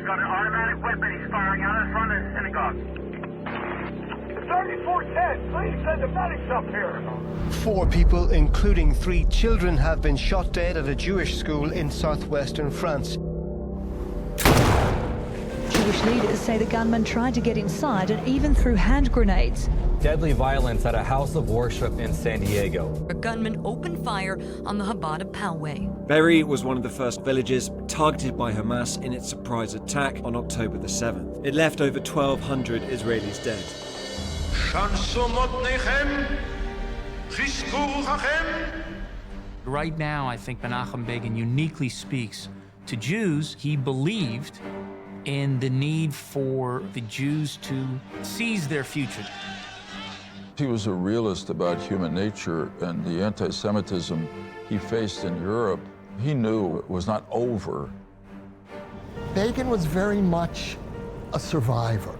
He's got an automatic weapon. He's firing out in front of the synagogue. 3410, please send the medics up here. 4 people, including 3 children, have been shot dead at a Jewish school in southwestern France. Jewish leaders say the gunman tried to get inside and even threw hand grenades. Deadly violence at a house of worship in San Diego. A gunman opened fire on the Chabad Poway. Be'eri was one of the first villages targeted by Hamas in its surprise attack on October the 7th. It left over 1,200 Israelis dead. Right now, I think Menachem Begin uniquely speaks to Jews. He believed in the need for the Jews to seize their future. He was a realist about human nature, and the anti-Semitism he faced in Europe, he knew it was not over. Begin was very much a survivor.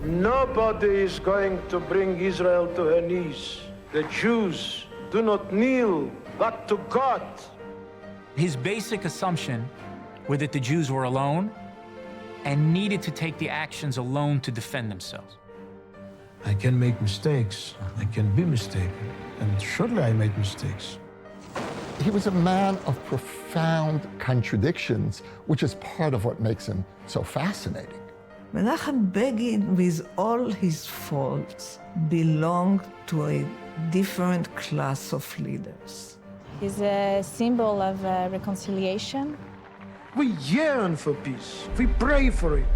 Nobody is going to bring Israel to her knees. The Jews do not kneel, but to God. His basic assumption was that the Jews were alone and needed to take the actions alone to defend themselves. I can make mistakes. I can be mistaken. And surely I made mistakes. He was a man of profound contradictions, which is part of what makes him so fascinating. Menachem Begin, with all his faults, belonged to a different class of leaders. He's a symbol of reconciliation. We yearn for peace. We pray for it.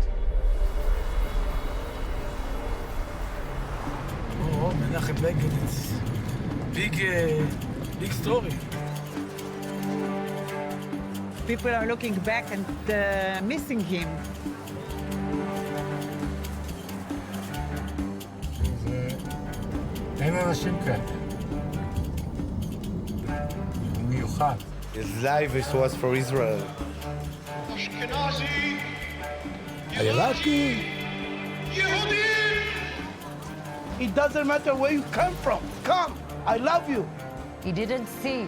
Oh, Menachem Begin, it's big story. People are looking back and missing him. אין אנשים כאלה. מיוחד. His life was for Israel. Ashkenazi, Iraqi, Yehudi. It doesn't matter where you come from. Come, I love you. He didn't see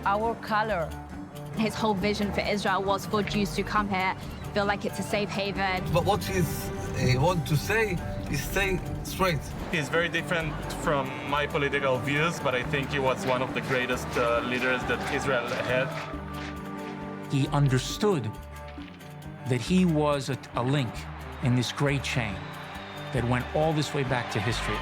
our color. His whole vision for Israel was for Jews to come here, feel like it's a safe haven. But what he want to say is stay straight. He's very different from my political views, but I think he was one of the greatest leaders that Israel had. He understood that he was a link in this great chain that went all this way back to history.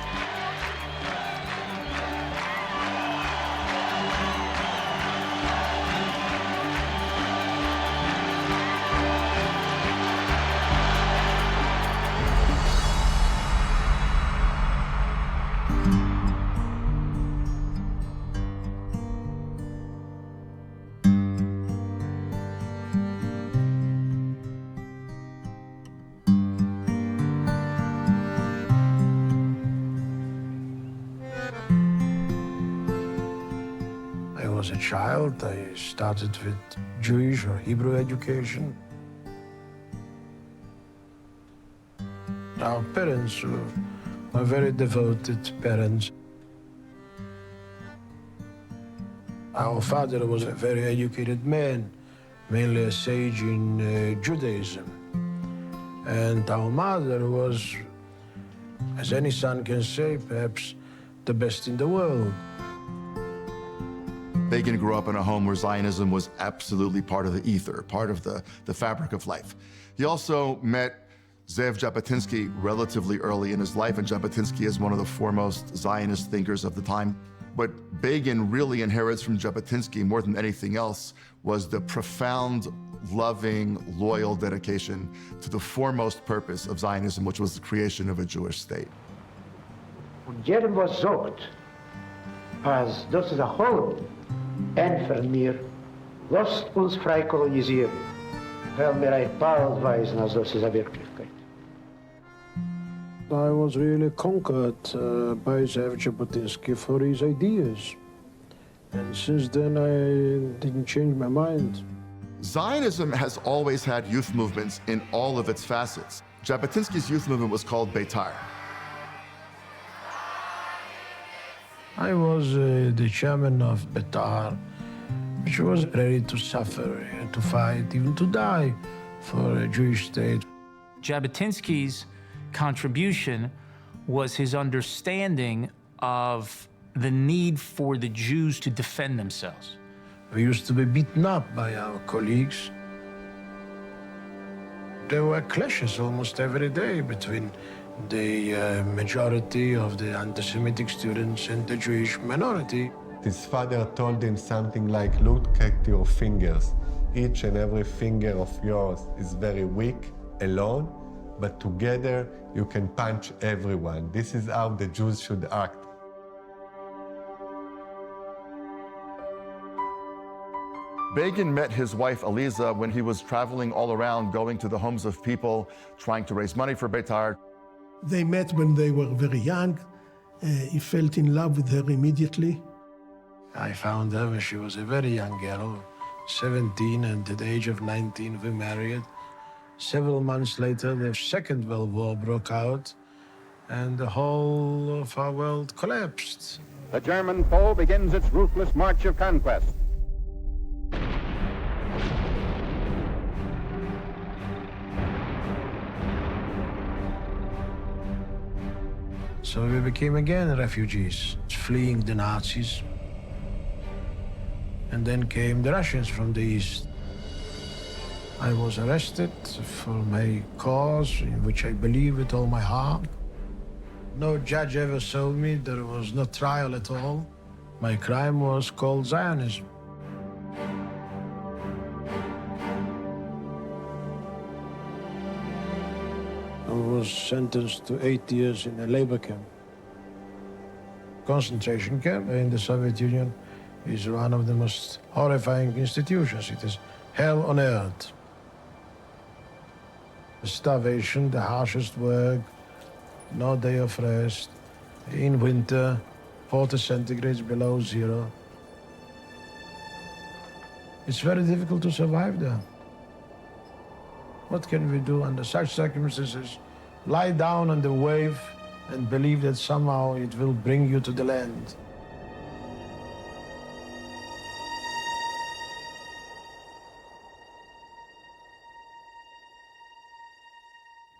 As a child, I started with Jewish or Hebrew education. Our parents were very devoted parents. Our father was a very educated man, mainly a sage in Judaism. And our mother was, as any son can say, perhaps the best in the world. Begin grew up in a home where Zionism was absolutely part of the ether, part of the fabric of life. He also met Zev Jabotinsky relatively early in his life, and Jabotinsky is one of the foremost Zionist thinkers of the time. What Begin really inherits from Jabotinsky more than anything else was the profound, loving, loyal dedication to the foremost purpose of Zionism, which was the creation of a Jewish state. Und jedem was sagt, als das ist ein Holm, en von mir, lasst uns frei kolonisieren, weil wir ein bald weisen, als das ist eine Wirklichkeit. I was really conquered by Zev Jabotinsky for his ideas. And since then, I didn't change my mind. Zionism has always had youth movements in all of its facets. Jabotinsky's youth movement was called Beitar. I was the chairman of Beitar, which was ready to suffer, to fight, even to die for a Jewish state. Jabotinsky's contribution was his understanding of the need for the Jews to defend themselves. We used to be beaten up by our colleagues. There were clashes almost every day between the majority of the anti-Semitic students and the Jewish minority. His father told him something like, look at your fingers. Each and every finger of yours is very weak, alone, but together you can punch everyone. This is how the Jews should act. Begin met his wife, Aliza, when he was traveling all around, going to the homes of people, trying to raise money for Beitar. They met when they were very young. He fell in love with her immediately. I found her when she was a very young girl, 17, and at the age of 19 we married. Several months later, the Second World War broke out, and the whole of our world collapsed. The German foe begins its ruthless march of conquest. So we became again refugees, fleeing the Nazis. And then came the Russians from the east. I was arrested for my cause, in which I believe with all my heart. No judge ever saw me. There was no trial at all. My crime was called Zionism. I was sentenced to 8 years in a labor camp. Concentration camp in the Soviet Union is one of the most horrifying institutions. It is hell on earth. Starvation, the harshest work, no day of rest, in winter, 40 centigrades below zero. It's very difficult to survive there. What can we do under such circumstances? Lie down on the wave and believe that somehow it will bring you to the land.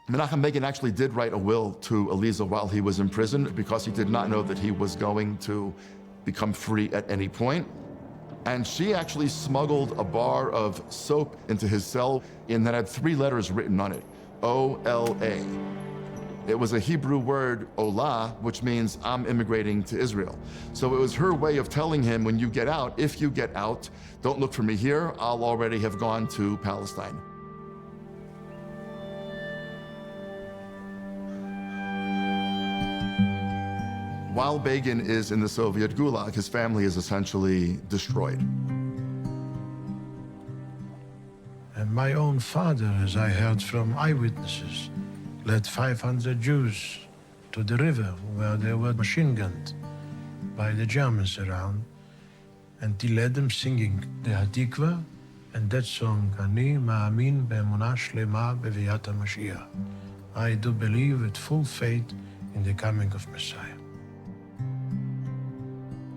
Menachem Begin actually did write a will to Aliza while he was in prison because he did not know that he was going to become free at any point. And she actually smuggled a bar of soap into his cell, and that had 3 letters written on it, O-L-A. It was a Hebrew word, Olah, which means I'm immigrating to Israel. So it was her way of telling him, when you get out, if you get out, don't look for me here, I'll already have gone to Palestine. While Begin is in the Soviet Gulag, his family is essentially destroyed. And my own father, as I heard from eyewitnesses, led 500 Jews to the river where they were machine gunned by the Germans around. And he led them singing the Hatikva and that song, Ani Ma'amin Be'emunah Shlema Be'viat HaMashiach. I do believe with full faith in the coming of Messiah.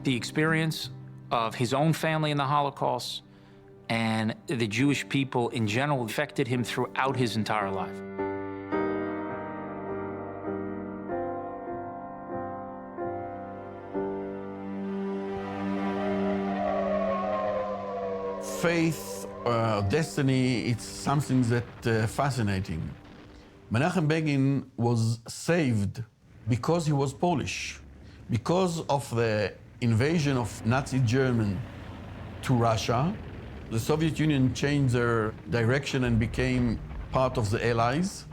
The experience of his own family in the Holocaust and the Jewish people in general affected him throughout his entire life. Faith, destiny, it's something that fascinating. Menachem Begin was saved because he was Polish, because of the invasion of Nazi Germany to Russia. The Soviet Union changed their direction and became part of the Allies.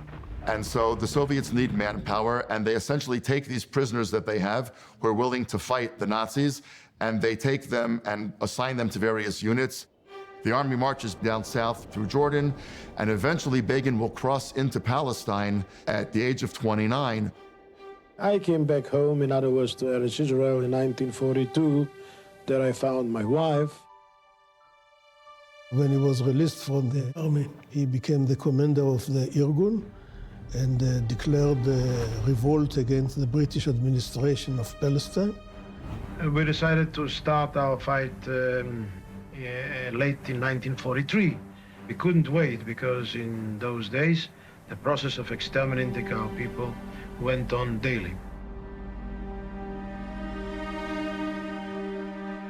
And so the Soviets need manpower, and they essentially take these prisoners that they have who are willing to fight the Nazis, and they take them and assign them to various units. The army marches down south through Jordan, and eventually Begin will cross into Palestine at the age of 29. I came back home, in other words, to Eretz Israel in 1942. There I found my wife. When he was released from the army, he became the commander of the Irgun and declared the revolt against the British administration of Palestine. We decided to start our fight late in 1943, We couldn't wait because in those days, the process of exterminating our people went on daily.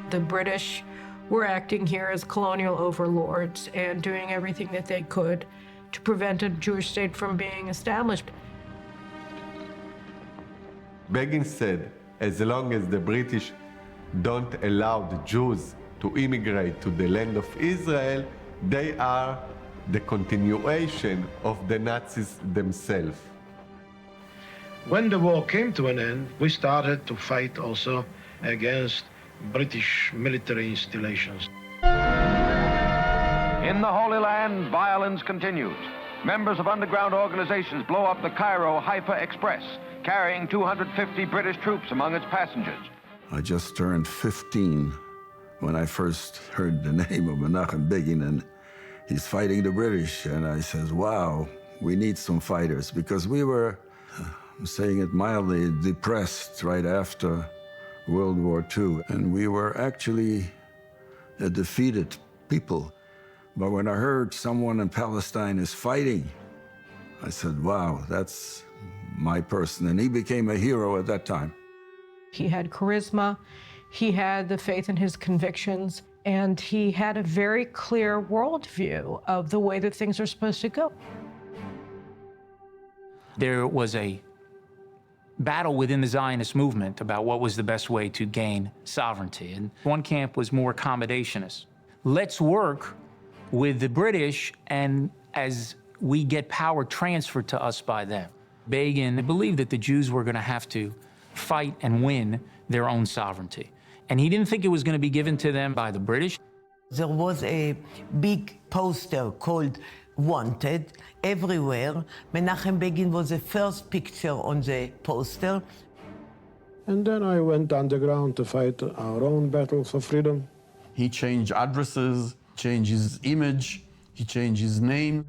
The British were acting here as colonial overlords and doing everything that they could to prevent a Jewish state from being established. Begin said, as long as the British don't allow the Jews to immigrate to the land of Israel, they are the continuation of the Nazis themselves. When the war came to an end, we started to fight also against British military installations. In the Holy Land, violence continues. Members of underground organizations blow up the Cairo-Haifa Express, carrying 250 British troops among its passengers. I just turned 15 when I first heard the name of Menachem Begin, and he's fighting the British. And I says, wow, we need some fighters, because we were, I'm saying it mildly, depressed right after World War II. And we were actually a defeated people. But when I heard someone in Palestine is fighting, I said, wow, that's my person. And he became a hero at that time. He had charisma, he had the faith in his convictions, and he had a very clear worldview of the way that things are supposed to go. There was a battle within the Zionist movement about what was the best way to gain sovereignty. And one camp was more accommodationist. Let's work with the British, and as we get power transferred to us by them. Begin believed that the Jews were going to have to fight and win their own sovereignty. And he didn't think it was going to be given to them by the British. There was a big poster called Wanted everywhere. Menachem Begin was the first picture on the poster. And then I went underground to fight our own battle for freedom. He changed addresses, changed his image, he changed his name.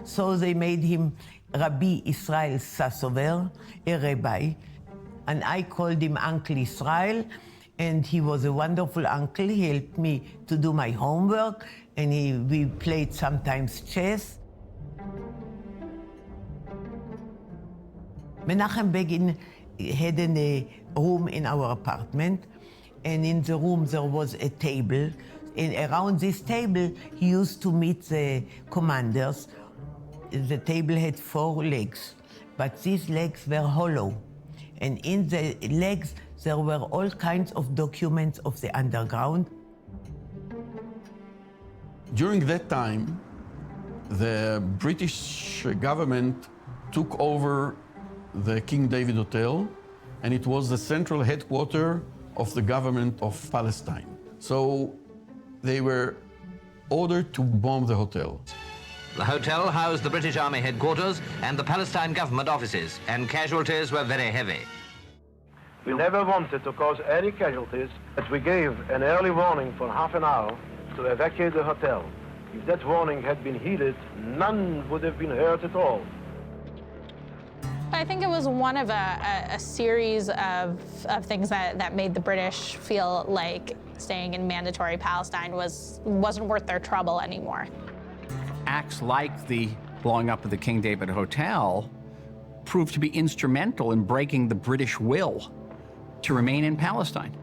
So they made him Rabbi Israel Sassover, a rabbi, and I called him Uncle Israel, and he was a wonderful uncle. He helped me to do my homework, and we played sometimes chess. Menachem Begin had a room in our apartment, and in the room there was a table, and around this table he used to meet the commanders. The table had 4 legs, but these legs were hollow. And in the legs, there were all kinds of documents of the underground. During that time, the British government took over the King David Hotel, and it was the central headquarters of the government of Palestine. So they were ordered to bomb the hotel. The hotel housed the British Army headquarters and the Palestine government offices, and casualties were very heavy. We never wanted to cause any casualties, but we gave an early warning for half an hour to evacuate the hotel. If that warning had been heeded, none would have been hurt at all. I think it was one of a series of things that made the British feel like staying in mandatory Palestine wasn't worth their trouble anymore. Acts like the blowing up of the King David Hotel proved to be instrumental in breaking the British will to remain in Palestine.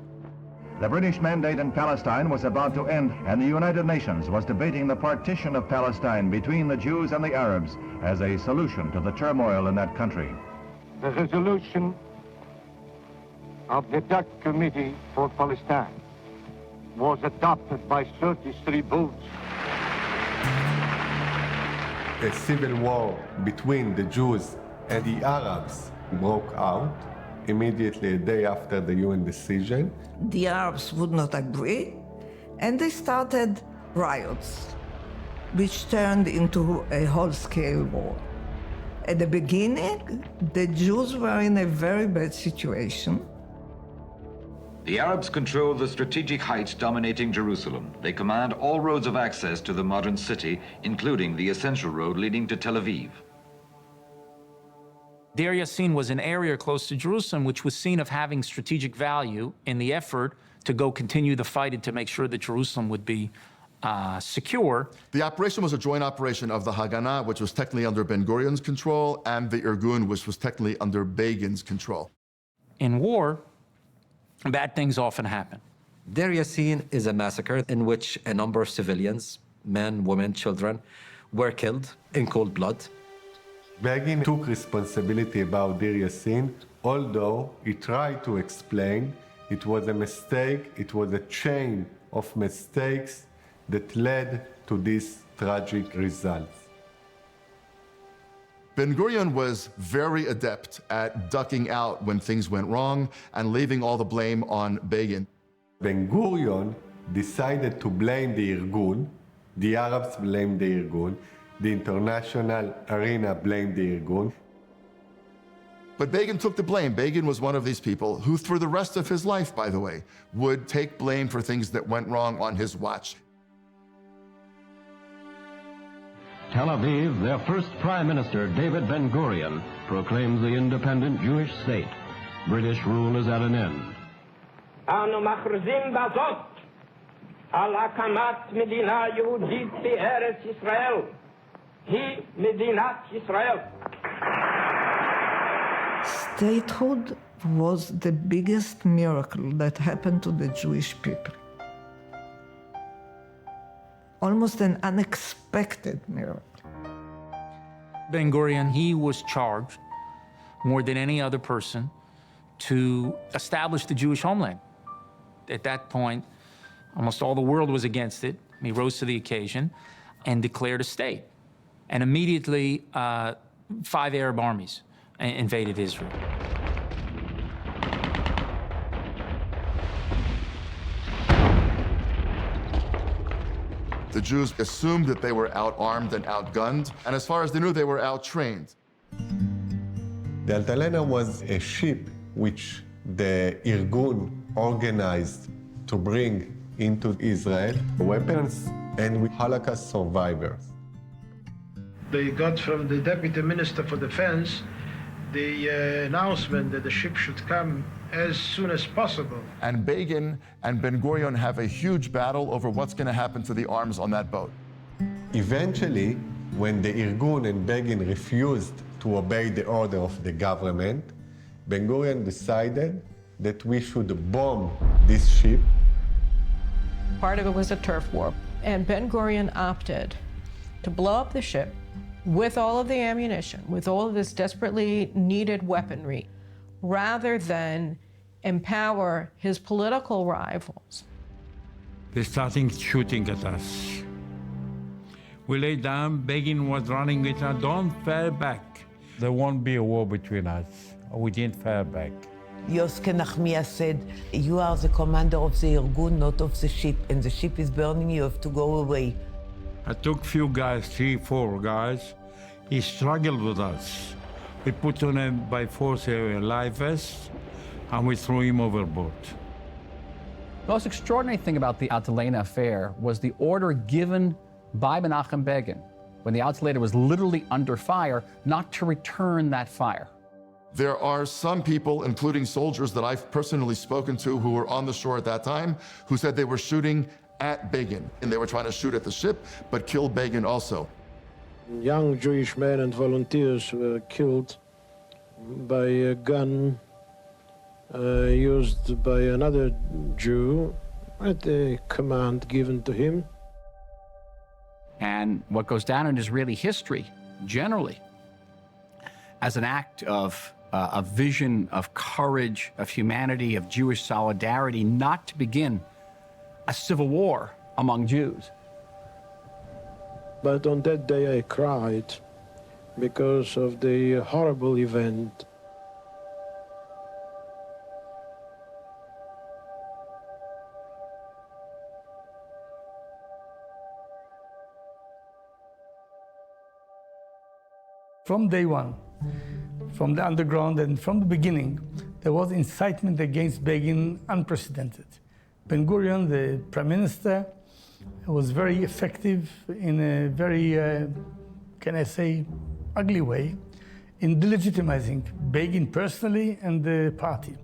The British mandate in Palestine was about to end, and the United Nations was debating the partition of Palestine between the Jews and the Arabs as a solution to the turmoil in that country. The resolution of the Dutch Committee for Palestine was adopted by 33 votes. A civil war between the Jews and the Arabs broke out immediately a day after the UN decision. The Arabs would not agree, and they started riots, which turned into a whole-scale war. At the beginning, the Jews were in a very bad situation. The Arabs control the strategic heights dominating Jerusalem. They command all roads of access to the modern city, including the essential road leading to Tel Aviv. Deir Yassin was an area close to Jerusalem which was seen of having strategic value in the effort to go continue the fight and to make sure that Jerusalem would be secure. The operation was a joint operation of the Haganah, which was technically under Ben-Gurion's control, and the Irgun, which was technically under Begin's control. In war, bad things often happen. Deir Yassin is a massacre in which a number of civilians, men, women, children, were killed in cold blood. Begin took responsibility about Deir Yassin, although he tried to explain it was a mistake, it was a chain of mistakes that led to these tragic results. Ben-Gurion was very adept at ducking out when things went wrong and leaving all the blame on Begin. Ben-Gurion decided to blame the Irgun, the Arabs blamed the Irgun, the international arena blamed the Irgun. But Begin took the blame. Begin was one of these people who, for the rest of his life, by the way, would take blame for things that went wrong on his watch. Tel Aviv, their first Prime Minister, David Ben-Gurion, proclaims the independent Jewish state. British rule is at an end. אנו מכריזים בזאת על הקמת מדינה יהודית בארץ ישראל. היא מדינת ישראל. Statehood was the biggest miracle that happened to the Jewish people. Almost an unexpected miracle. Ben-Gurion, he was charged more than any other person to establish the Jewish homeland. At that point, almost all the world was against it. He rose to the occasion and declared a state. And immediately, 5 Arab armies invaded Israel. The Jews assumed that they were out-armed and outgunned, and as far as they knew, they were out-trained. The Altalena was a ship which the Irgun organized to bring into Israel weapons and with Holocaust survivors. They got from the Deputy Minister for Defense the announcement that the ship should come as soon as possible. And Begin and Ben-Gurion have a huge battle over what's going to happen to the arms on that boat. Eventually, when the Irgun and Begin refused to obey the order of the government, Ben-Gurion decided that we should bomb this ship. Part of it was a turf war, and Ben-Gurion opted to blow up the ship with all of the ammunition, with all of this desperately needed weaponry, rather than empower his political rivals. They started shooting at us. We lay down, Begin was running with us, don't fall back. There won't be a war between us. We didn't fall back. Yoske Nachmia said, you are the commander of the Irgun, not of the ship, and the ship is burning, you have to go away. I took few guys, 3, 4 guys. He struggled with us. We put on him by force a life vest, and we threw him overboard. The most extraordinary thing about the Altalena affair was the order given by Menachem Begin, when the Altalena was literally under fire, not to return that fire. There are some people, including soldiers that I've personally spoken to who were on the shore at that time, who said they were shooting at Begin, and they were trying to shoot at the ship, but kill Begin also. Young Jewish men and volunteers were killed by a gun used by another Jew at a command given to him. And what goes down in Israeli history, generally, as an act of a vision of courage, of humanity, of Jewish solidarity, not to begin a civil war among Jews. But on that day I cried because of the horrible event. From day one, from the underground and from the beginning, there was incitement against Begin unprecedented. Ben-Gurion, the prime minister, was very effective in a very, can I say, ugly way in delegitimizing Begin personally and the party.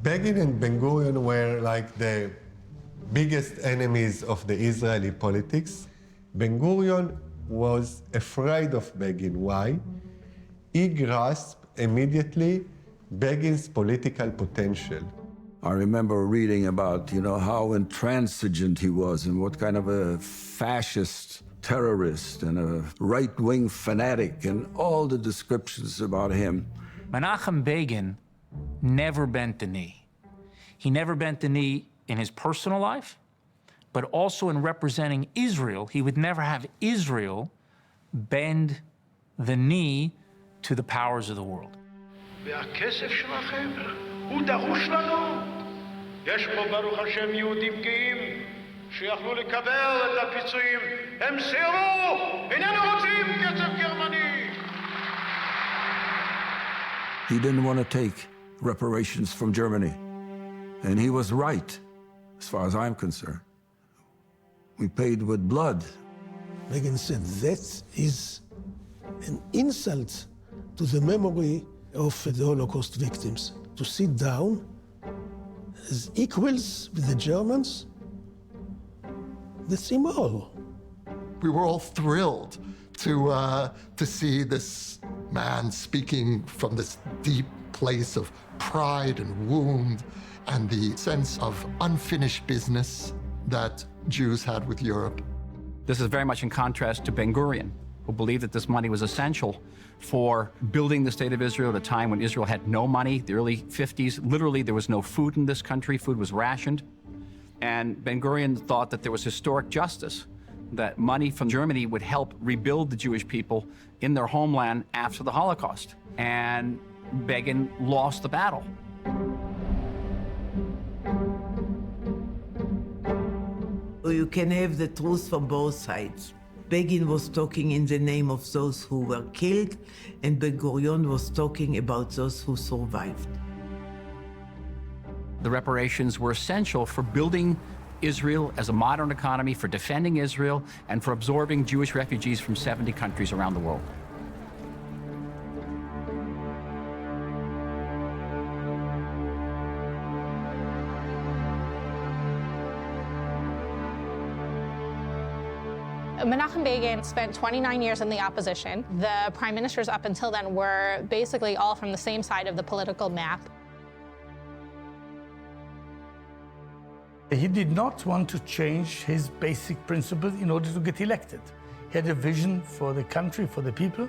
Begin and Ben-Gurion were like the biggest enemies of the Israeli politics. Ben-Gurion was afraid of Begin. Why? He grasped immediately Begin's political potential. I remember reading about, how intransigent he was and what kind of a fascist terrorist and a right-wing fanatic and all the descriptions about him. Menachem Begin never bent the knee. He never bent the knee in his personal life, but also in representing Israel. He would never have Israel bend the knee to the powers of the world. והכסף שלכם הוא דרוש לנו. יש פה ברוך השם יהודים גאים שיכלו לקבל את הפיצויים. הם סירבו! איננו רוצים כסף גרמני! He didn't want to take reparations from Germany. And he was right, as far as I'm concerned. We paid with blood. Begin said that is an insult to the memory of the Holocaust victims. To sit down as equals with the Germans, that's immoral. We were all thrilled to see this man speaking from this deep place of pride and wound and the sense of unfinished business that Jews had with Europe. This is very much in contrast to Ben-Gurion, who believed that this money was essential for building the state of Israel at a time when Israel had no money, the early 50s. Literally, there was no food in this country. Food was rationed. And Ben-Gurion thought that there was historic justice, that money from Germany would help rebuild the Jewish people in their homeland after the Holocaust. And Begin lost the battle. You can have the truth from both sides. Begin was talking in the name of those who were killed, and Ben-Gurion was talking about those who survived. The reparations were essential for building Israel as a modern economy, for defending Israel, and for absorbing Jewish refugees from 70 countries around the world. Menachem Begin spent 29 years in the opposition. The prime ministers up until then were basically all from the same side of the political map. He did not want to change his basic principles in order to get elected. He had a vision for the country, for the people,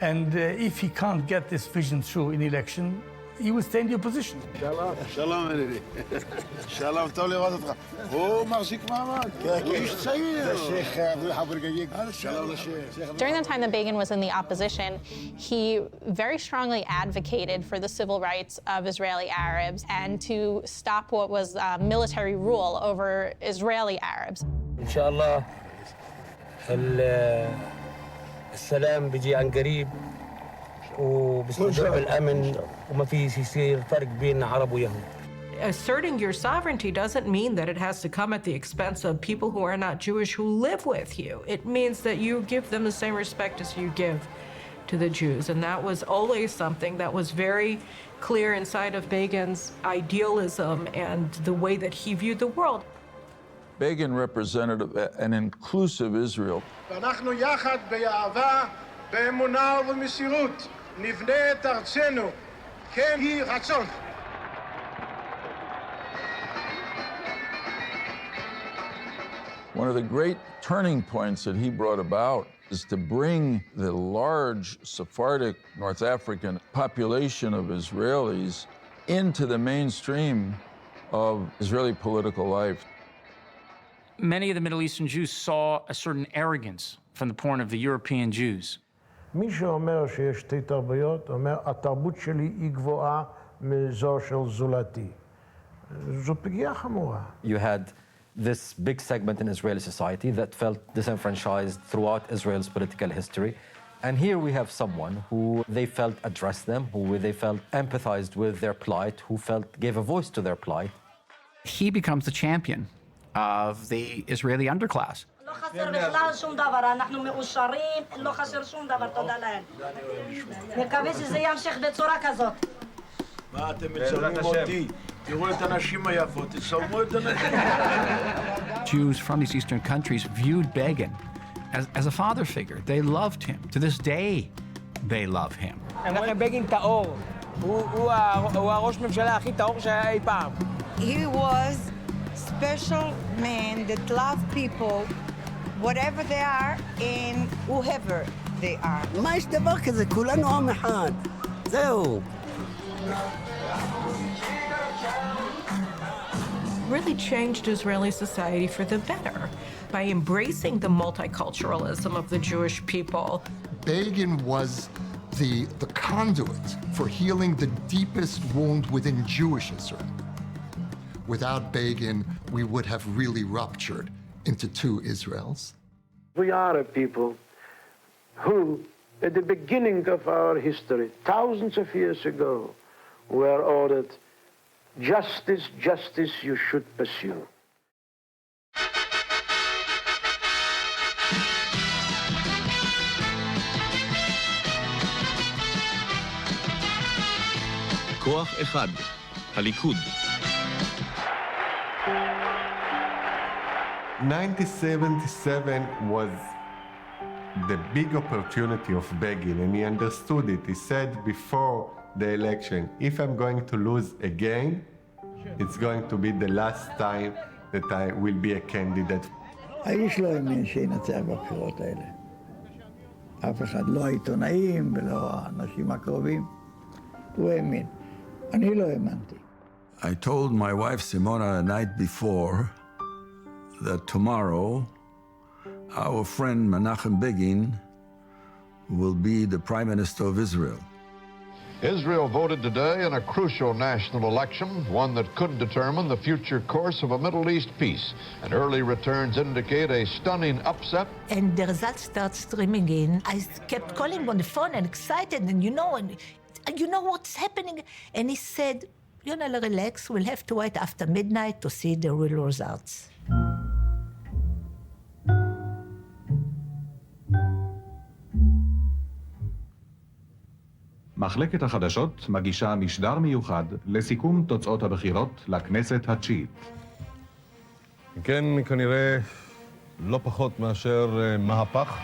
and if he can't get this vision through in election, he will stay in the opposition. שלום, שלום ידידי. שלום, טוב לראות אותך. הוא מחזיק מעמד, הוא איש צעיר. זה שייך חבר גייג. שלום לשייך. During the time that Begin was in the opposition, he very strongly advocated for the civil rights of Israeli Arabs and to stop what was military rule over Israeli Arabs. إن شاء الله السلام بيجي عن قريب وبيستمر بالأمن وما فيش يصير فرق بين عرب ويهود. Asserting your sovereignty doesn't mean that it has to come at the expense of people who are not Jewish who live with you. It means that you give them the same respect as you give to the Jews. And that was always something that was very clear inside of Begin's idealism and the way that he viewed the world. Begin represented an inclusive Israel. ואנחנו יחד באהבה, באמונה ובמסירות נבנה את ארצנו. כן יהי רצון. One of the great turning points that he brought about is to bring the large Sephardic North African population of Israelis into the mainstream of Israeli political life. Many of the Middle Eastern Jews saw a certain arrogance from the point of the European Jews. מי שאומר שיש שתי תרבויות, אומר, התרבות שלי היא גבוהה מזו של זולתי. זו פגיעה חמורה. You had this big segment in Israeli society that felt disenfranchised throughout Israel's political history. And here we have someone who they felt addressed them, who they felt empathized with their plight, who felt gave a voice to their plight. He becomes the champion of the Israeli underclass. לא חסר בכלל שום דבר, אנחנו מאושרים, לא חסר שום דבר, תודה לאל. נקווה שזה ימשיך בצורה כזאת. מה אתם מצלמים אותי? Jews from these Eastern countries viewed Begin as a father figure. They loved him. To this day, they love him. מנחם בגין טהור. הוא הראש ממשלה הכי טהור שהיה אי פעם. He was special man that loved people, whatever they are and whoever they are. מה יש דבר כזה? כולנו עם אחד. זהו. Really changed Israeli society for the better by embracing the multiculturalism of the Jewish people. Begin was the conduit for healing the deepest wound within Jewish Israel. Without Begin, we would have really ruptured into two Israels. We are a people who, at the beginning of our history, thousands of years ago, were ordered, justice, justice you should pursue. כוח אחד, הליכוד. 1977 was the big opportunity of Begin, and he understood it. He said before the election, if I'm going to lose again, it's going to be the last time that I will be a candidate. האיש לא האמין שינצח בבחירות האלה. אף אחד, לא העיתונאים ולא האנשים הקרובים. הוא האמין. אני לא האמנתי. I told my wife Simona the night before that tomorrow our friend Menachem Begin will be the Prime Minister of Israel. Israel voted today in a crucial national election, one that could determine the future course of a Middle East peace. And early returns indicate a stunning upset. And the results start streaming in. I kept calling on the phone and excited, and you know what's happening. And he said, relax, we'll have to wait after midnight to see the real results. מחלקת החדשות מגישה משדר מיוחד לסיכום תוצאות הבחירות לכנסת התשיעית. כן, כנראה לא פחות מאשר מהפך.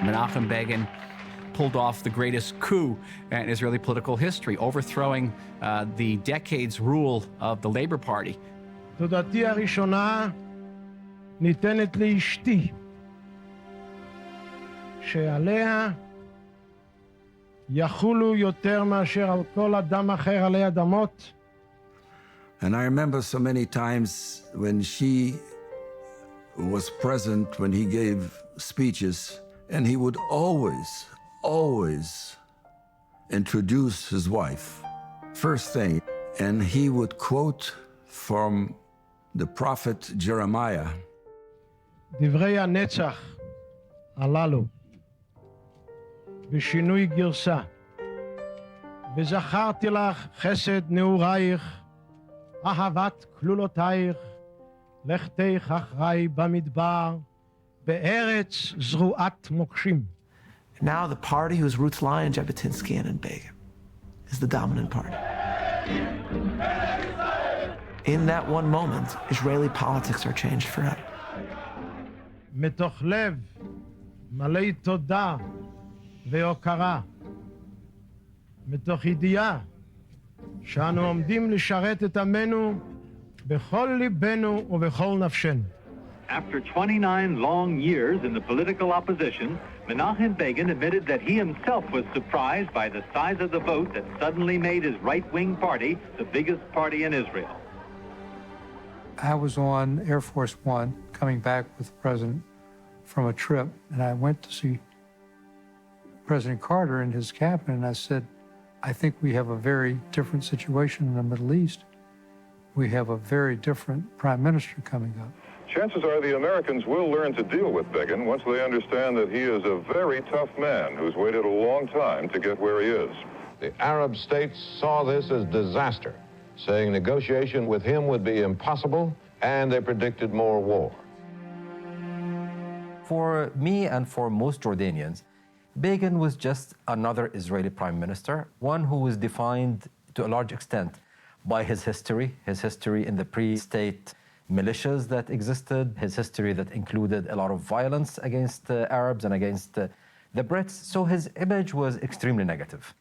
Menachem Begin pulled off the greatest coup in Israeli political history, overthrowing the decades rule of the Labor Party. תודתי הראשונה ניתנת לאשתי, שעליה יחולו יותר מאשר על כל אדם אחר עלי אדמות. And I remember so many times when she was present when he gave speeches, and he would always introduce his wife, first thing, and he would quote from the prophet Jeremiah. דברי הנצח הללו, בשינוי גרסה, וזכרתי לך חסד נעורייך, אהבת כלולותייך, לכתך אחרי במדבר, בארץ זרועת מוקשים. Now the party whose roots lie in Jabotinsky and in Begin is the dominant party. In that one moment, Israeli politics are changed forever. מתוך לב מלא תודה והוקרה, מתוך ידיעה שאנו עומדים לשרת את עמנו בכל ליבנו ובכל נפשנו. After 29 long years in the political opposition, Menachem Begin admitted that he himself was surprised by the size of the vote that suddenly made his right-wing party the biggest party in Israel. I was on Air Force One coming back with the president from a trip, and I went to see President Carter in his cabinet, and I said, I think we have a very different situation in the Middle East. We have a very different prime minister coming up. Chances are the Americans will learn to deal with Begin once they understand that he is a very tough man who's waited a long time to get where he is. The Arab states saw this as disaster, saying negotiation with him would be impossible, and they predicted more war. For me and for most Jordanians, Begin was just another Israeli prime minister, one who was defined to a large extent by his history in the pre-state militias that existed, his history that included a lot of violence against the Arabs and against the Brits. So his image was extremely negative.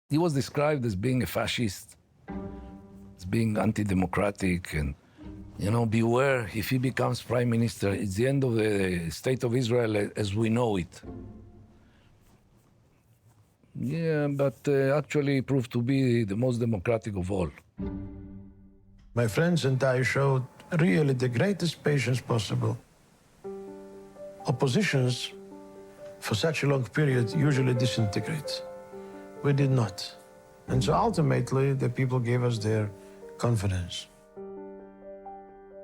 He was described as being a fascist, as being anti-democratic, and, beware, if he becomes prime minister, it's the end of the state of Israel as we know it. Yeah, but actually proved to be the most democratic of all. My friends and I showed really the greatest patience possible. Oppositions, for such a long period, usually disintegrate. We did not. And so ultimately, the people gave us their confidence.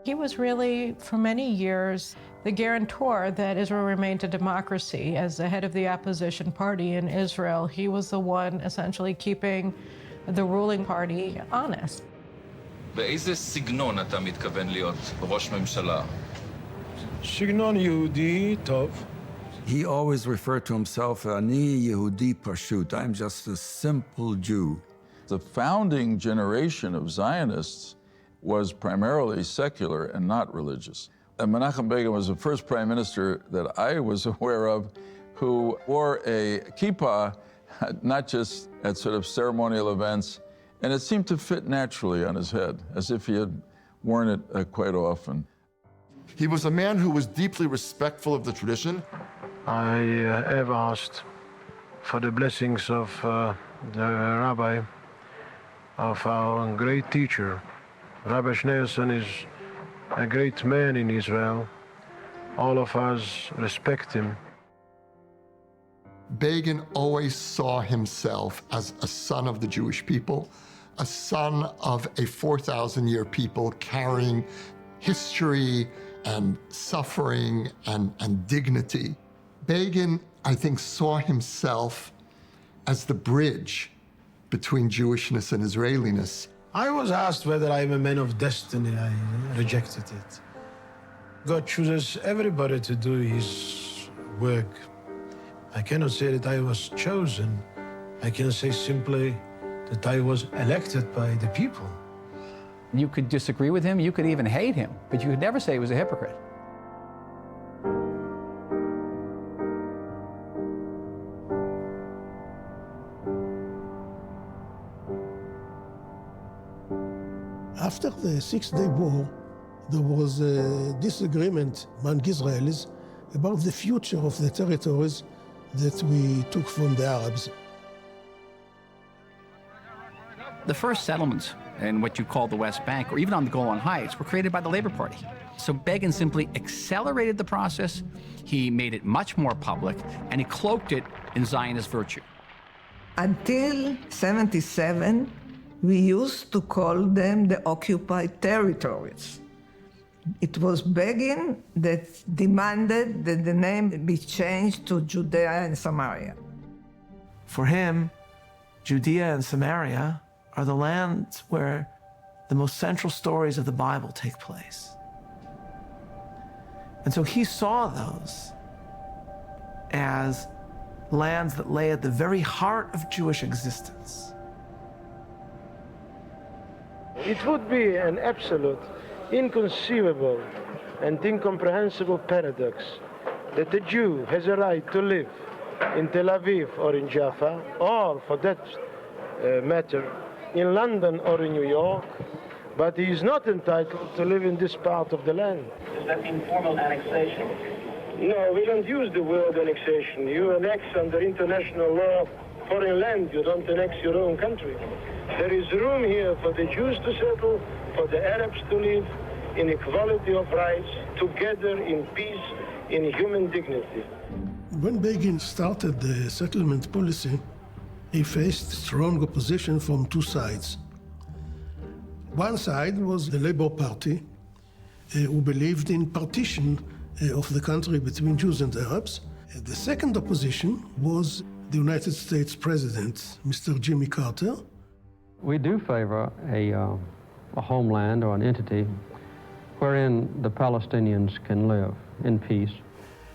He was really, for many years, the guarantor that Israel remained a democracy. As the head of the opposition party in Israel, he was the one essentially keeping the ruling party honest. באיזה סגנון אתה מתכוון להיות ראש ממשלה? סגנון יהודי טוב. He always referred to himself, Ani Yehudi Pashut. I'm just a simple Jew. The founding generation of Zionists was primarily secular and not religious. And Menachem Begin was the first prime minister that I was aware of who wore a kippah, not just at sort of ceremonial events, and it seemed to fit naturally on his head, as if he had worn it quite often. He was a man who was deeply respectful of the tradition. I have asked for the blessings of the rabbi, of our great teacher. Rabbi Schneerson is a great man in Israel. All of us respect him. Begin always saw himself as a son of the Jewish people, a son of a 4,000-year people carrying history and suffering and dignity. Begin, I think, saw himself as the bridge between Jewishness and Israeliness. I was asked whether I'm a man of destiny. I rejected it. God chooses everybody to do his work. I cannot say that I was chosen. I can say simply that I was elected by the people. You could disagree with him, you could even hate him, but you could never say he was a hypocrite. After the Six-Day War, there was a disagreement among Israelis about the future of the territories that we took from the Arabs. The first settlements in what you call the West Bank, or even on the Golan Heights, were created by the Labor Party. So Begin simply accelerated the process, he made it much more public, and he cloaked it in Zionist virtue. Until 1977, we used to call them the occupied territories. It was Begin that demanded that the name be changed to Judea and Samaria. For him, Judea and Samaria are the lands where the most central stories of the Bible take place. And so he saw those as lands that lay at the very heart of Jewish existence. It would be an absolute, inconceivable, and incomprehensible paradox that a Jew has a right to live in Tel Aviv or in Jaffa, or for that matter, in London or in New York, but he is not entitled to live in this part of the land. Does that mean formal annexation? No, we don't use the word annexation. You annex under international law foreign land. You don't annex your own country. There is room here for the Jews to settle, for the Arabs to live in equality of rights, together in peace, in human dignity. When Begin started the settlement policy, he faced strong opposition from two sides. One side was the Labour Party, who believed in partition of the country between Jews and Arabs. The second opposition was the United States President, Mr. Jimmy Carter. We do favor a homeland or an entity wherein the Palestinians can live in peace.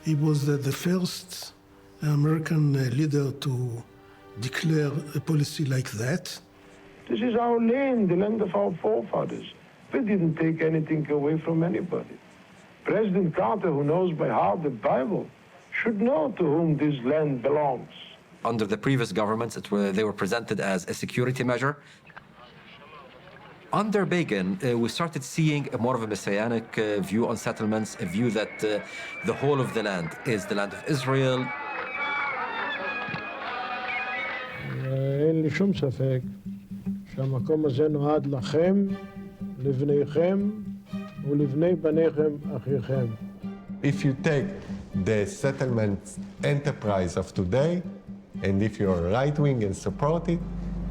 He was the first American leader to declare a policy like that. This is our land, the land of our forefathers. We didn't take anything away from anybody. President Carter, who knows by heart the Bible, should know to whom this land belongs. Under the previous governments, they were presented as a security measure. Under Begin, we started seeing more of a messianic view on settlements, a view that the whole of the land is the land of Israel. אין לי שום ספק שהמקום הזה נועד לכם, לבניכם ולבני בניכם אחיכם. If you take the settlement enterprise of today, and if you're right-wing and support it,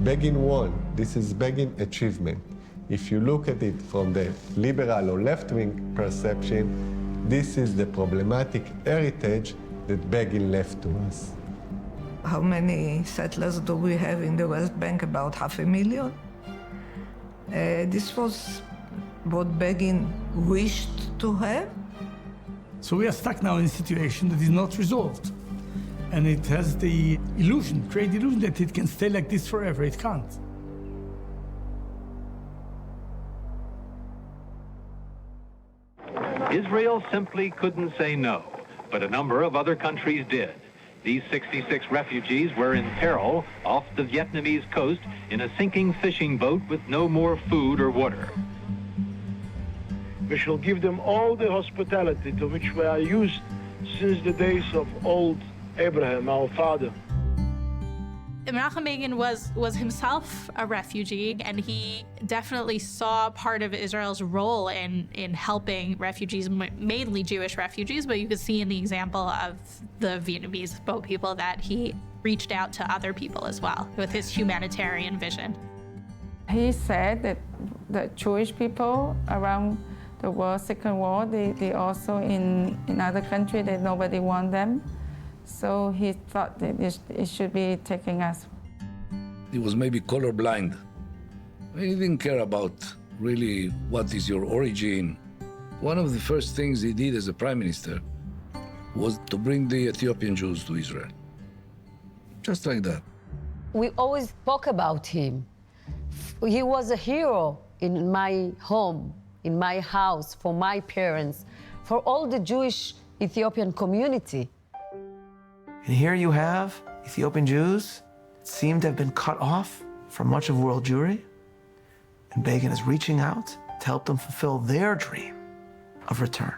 Begin won. This is Begin achievement. If you look at it from the liberal or left-wing perception, this is the problematic heritage that Begin left to us. How many settlers do we have in the West Bank? About 500,000. This was what Begin wished to have. So we are stuck now in a situation that is not resolved. And it has the illusion, create the illusion that it can stay like this forever. It can't. Israel simply couldn't say no, but a number of other countries did. These 66 refugees were in peril off the Vietnamese coast in a sinking fishing boat with no more food or water. We shall give them all the hospitality to which we are used since the days of old Abraham, our father. Menachem Begin was himself a refugee, and he definitely saw part of Israel's role in helping refugees, mainly Jewish refugees, but you could see in the example of the Vietnamese boat people that he reached out to other people as well with his humanitarian vision. He said that the Jewish people around the world, Second War, they also in other countries that nobody want them. So he thought that it should be taking us. He was maybe colorblind. He didn't care about really what is your origin. One of the first things he did as a prime minister was to bring the Ethiopian Jews to Israel. Just like that. We always talk about him. He was a hero in my home, in my house, for my parents, for all the Jewish Ethiopian community. And here you have Ethiopian Jews that seem to have been cut off from much of world Jewry. And Begin is reaching out to help them fulfill their dream of return.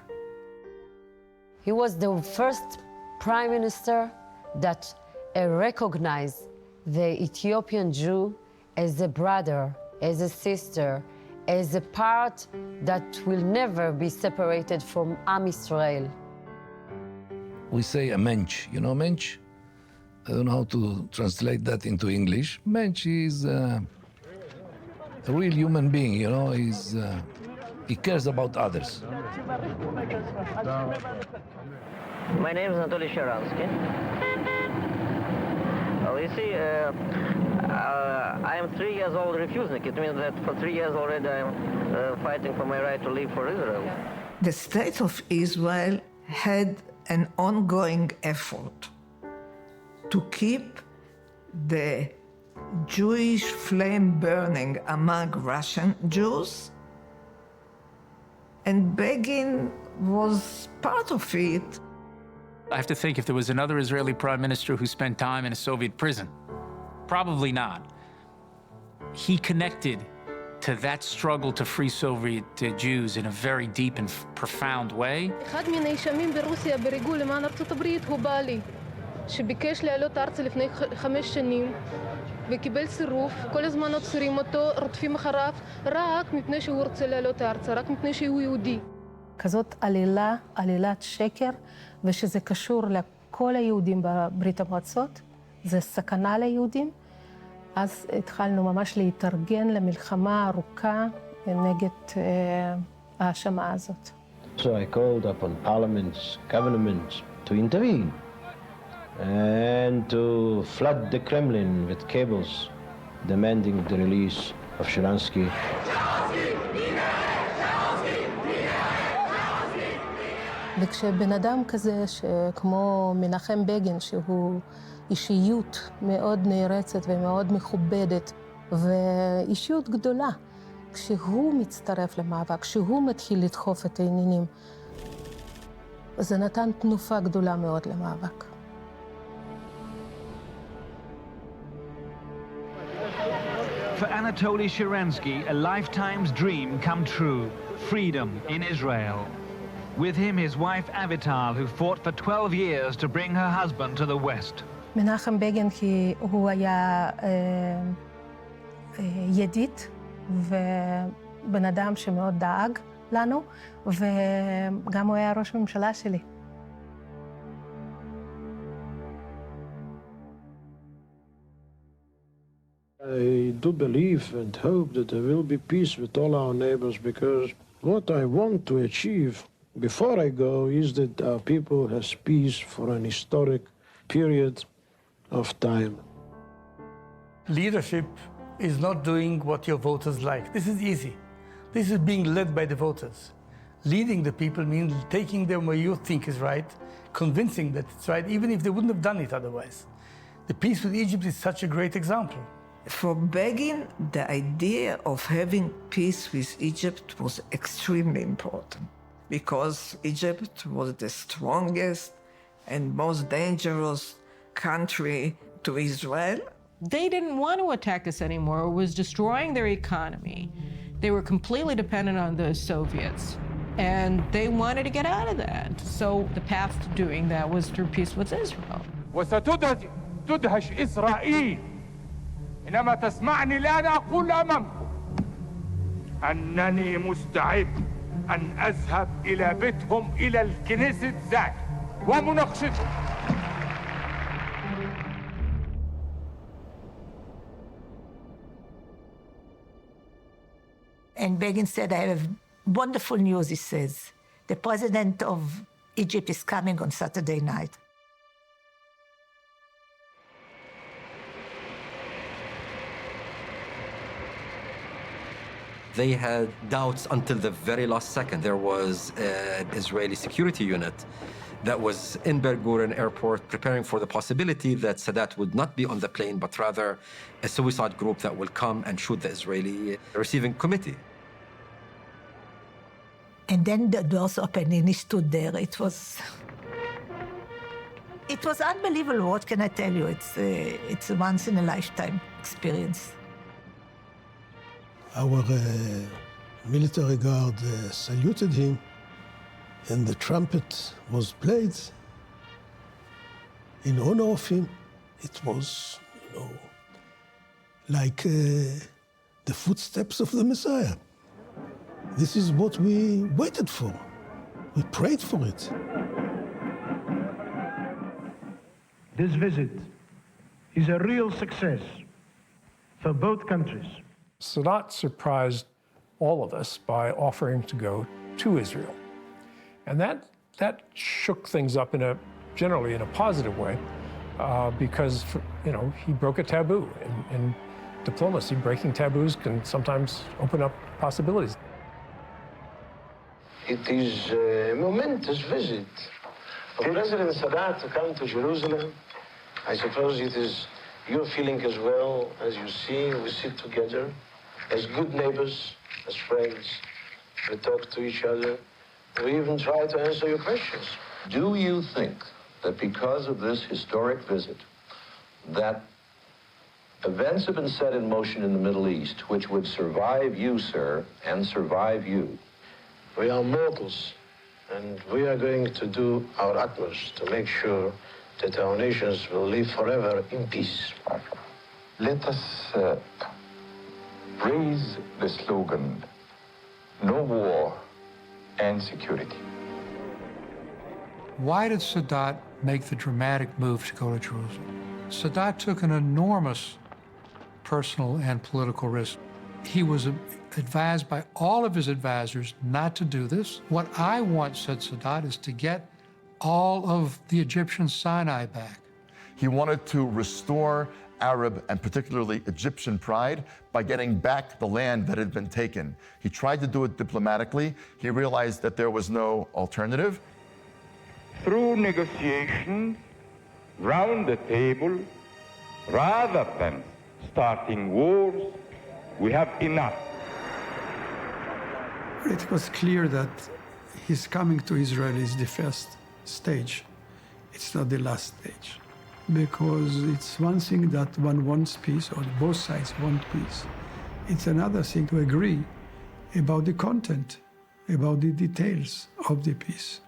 He was the first prime minister that recognized the Ethiopian Jew as a brother, as a sister, as a part that will never be separated from Am Israel. We say a mensch. You know mensch? I don't know how to translate that into English. Mensch is a real human being, you know. He cares about others. My name is Anatoly Sharansky. Well, you see, I am 3 years old refusing. It means that for 3 years already I am fighting for my right to live for Israel. The state of Israel had an ongoing effort to keep the Jewish flame burning among Russian Jews, and Begin was part of it. I have to think if there was another Israeli prime minister who spent time in a Soviet prison. Probably not. He connected to that struggle to free Soviet Jews in a very deep and profound way. אחד מהנאשמים ברוסיה בריגול למען ארצות הברית הוא בעלי, שביקש לעלות ארצה לפני 5 שנים וקיבל סירוב. כל הזמן עוצרים אותו, רודפים אחריו, רק מפני שהוא רוצה לעלות ארצה, רק מפני שהוא יהודי. כזאת עלילת שקר, ושזה קשור לכל היהודים בברית המועצות, זה סכנה ליהודים. אז התחלנו ממש להתארגן למלחמה ארוכה נגד ההאשמה הזאת. So I called upon parliaments, governments to intervene and to flood the Kremlin with cables demanding the release of Sharansky. וכשבן אדם כזה, כמו מנחם בגין, שהוא אישיות מאוד נערצת ומאוד מכובדת, ואישיות גדולה, כשהוא מצטרף למאבק, כשהוא מתחיל לדחוף את העניינים, זה נתן תנופה גדולה מאוד למאבק. For Anatoly Sharansky, a lifetime's dream come true, freedom in Israel. With him, his wife Avital, who fought for 12 years to bring her husband to the West. מנחם בגין הוא היה ידיד ובן אדם שמאוד דאג לנו, וגם הוא היה ראש ממשלה שלי. I do believe and hope that there will be peace with all our neighbors, because what I want to achieve before I go is that our people has peace for an historic period of time. Leadership is not doing what your voters like. This is easy. This is being led by the voters. Leading the people means taking them where you think is right, convincing that it's right, even if they wouldn't have done it otherwise. The peace with Egypt is such a great example. For Begin, the idea of having peace with Egypt was extremely important, because Egypt was the strongest and most dangerous country to Israel. They didn't want to attack us anymore. It was destroying their economy. They were completely dependent on the Soviets, and they wanted to get out of that. So the path to doing that was through peace with Israel. وستدهش إسرائيل إنما تسمعني الآن أقول أمامكم أنني مستعد أن أذهب إلى بيتهم إلى الكنيسة ذات ومناقشتهم. And Begin said, I have wonderful news, he says. The president of Egypt is coming on Saturday night. They had doubts until the very last second. There was an Israeli security unit that was in Ben Gurion airport preparing for the possibility that Sadat would not be on the plane, but rather a suicide group that will come and shoot the Israeli receiving committee. And then the doors opened and he stood there. It was unbelievable. What can I tell you? It's a once-in-a-lifetime experience. Our military guard saluted him, and the trumpet was played in honor of him. It was, like the footsteps of the Messiah. This is what we waited for. We prayed for it. This visit is a real success for both countries. Sadat surprised all of us by offering to go to Israel. And that shook things up generally in a positive way, because, he broke a taboo. In diplomacy, breaking taboos can sometimes open up possibilities. It is a momentous visit. For President Sadat to come to Jerusalem, I suppose it is your feeling as well. As you see, we sit together as good neighbors, as friends. We talk to each other. We even try to answer your questions. Do you think that because of this historic visit, that events have been set in motion in the Middle East which would survive you, sir, and survive you? We are mortals, and we are going to do our utmost to make sure that our nations will live forever in peace. Let us raise the slogan, no war and security. Why did Sadat make the dramatic move to go to Jerusalem? Sadat took an enormous personal and political risk. He was advised by all of his advisors not to do this. What I want, said Sadat, is to get all of the Egyptian Sinai back. He wanted to restore Arab and particularly Egyptian pride by getting back the land that had been taken. He tried to do it diplomatically. He realized that there was no alternative. Through negotiations round the table, rather than starting wars, we have enough. It was clear that his coming to Israel is the first stage. It's not the last stage. Because it's one thing that one wants peace, or both sides want peace. It's another thing to agree about the content, about the details of the peace.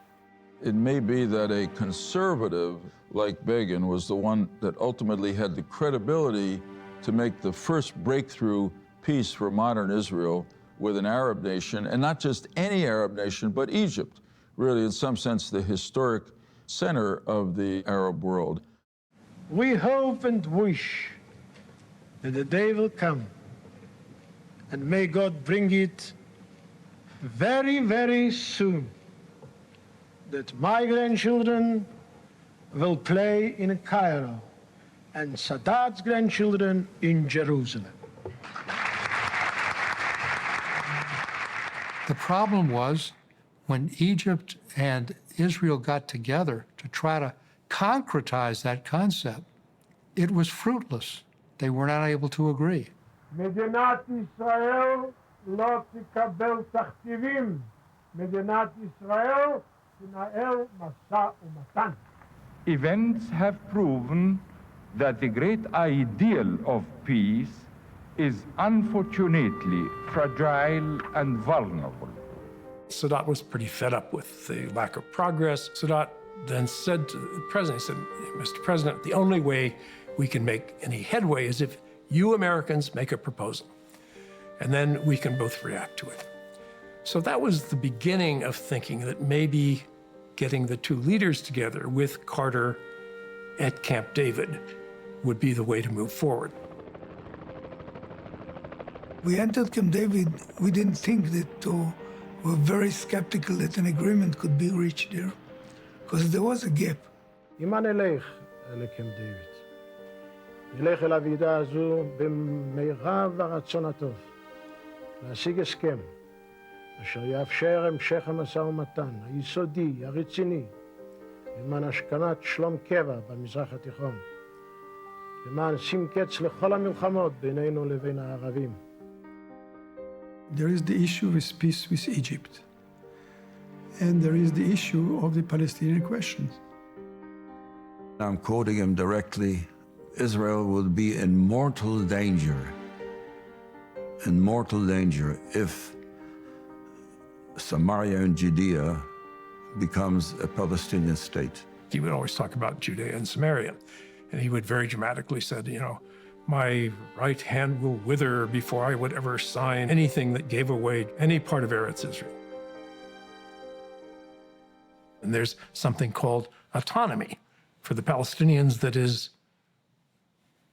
It may be that a conservative like Begin was the one that ultimately had the credibility to make the first breakthrough peace for modern Israel with an Arab nation, and not just any Arab nation, but Egypt, really in some sense the historic center of the Arab world. We hope and wish that the day will come, and may God bring it very, very soon, that my grandchildren will play in Cairo and Sadat's grandchildren in Jerusalem. The problem was when Egypt and Israel got together to try to concretize that concept, it was fruitless. They were not able to agree. מדינת ישראל לא תקבל תכתיבים. מדינת ישראל תנהל משא ומתן. Events have proven that the great ideal of peace is unfortunately fragile and vulnerable. Sadat was pretty fed up with the lack of progress. Sadat then said to the president, he said, Mr. President, the only way we can make any headway is if you Americans make a proposal, and then we can both react to it. So that was the beginning of thinking that maybe getting the two leaders together with Carter at Camp David would be the way to move forward. We entered Camp David, we didn't think that, or were very skeptical that an agreement could be reached there, because there was a gap. אם אני אלך לקמפ דיוויד, נלך אל הוועידה הזו במרב הרצון הטוב, להשיג הסכם אשר יאפשר המשך המשא ומתן היסודי, הרציני, למען השכנת שלום קבע במזרח התיכון, למען שים קץ לכל המלחמות בינינו לבין הערבים. There is the issue with peace with Egypt, and there is the issue of the Palestinian question. I'm quoting him directly, Israel will be in mortal danger if Samaria and Judea becomes a Palestinian state. He would always talk about Judea and Samaria, and he would very dramatically said, my right hand will wither before I would ever sign anything that gave away any part of Eretz Israel. And there's something called autonomy for the Palestinians that is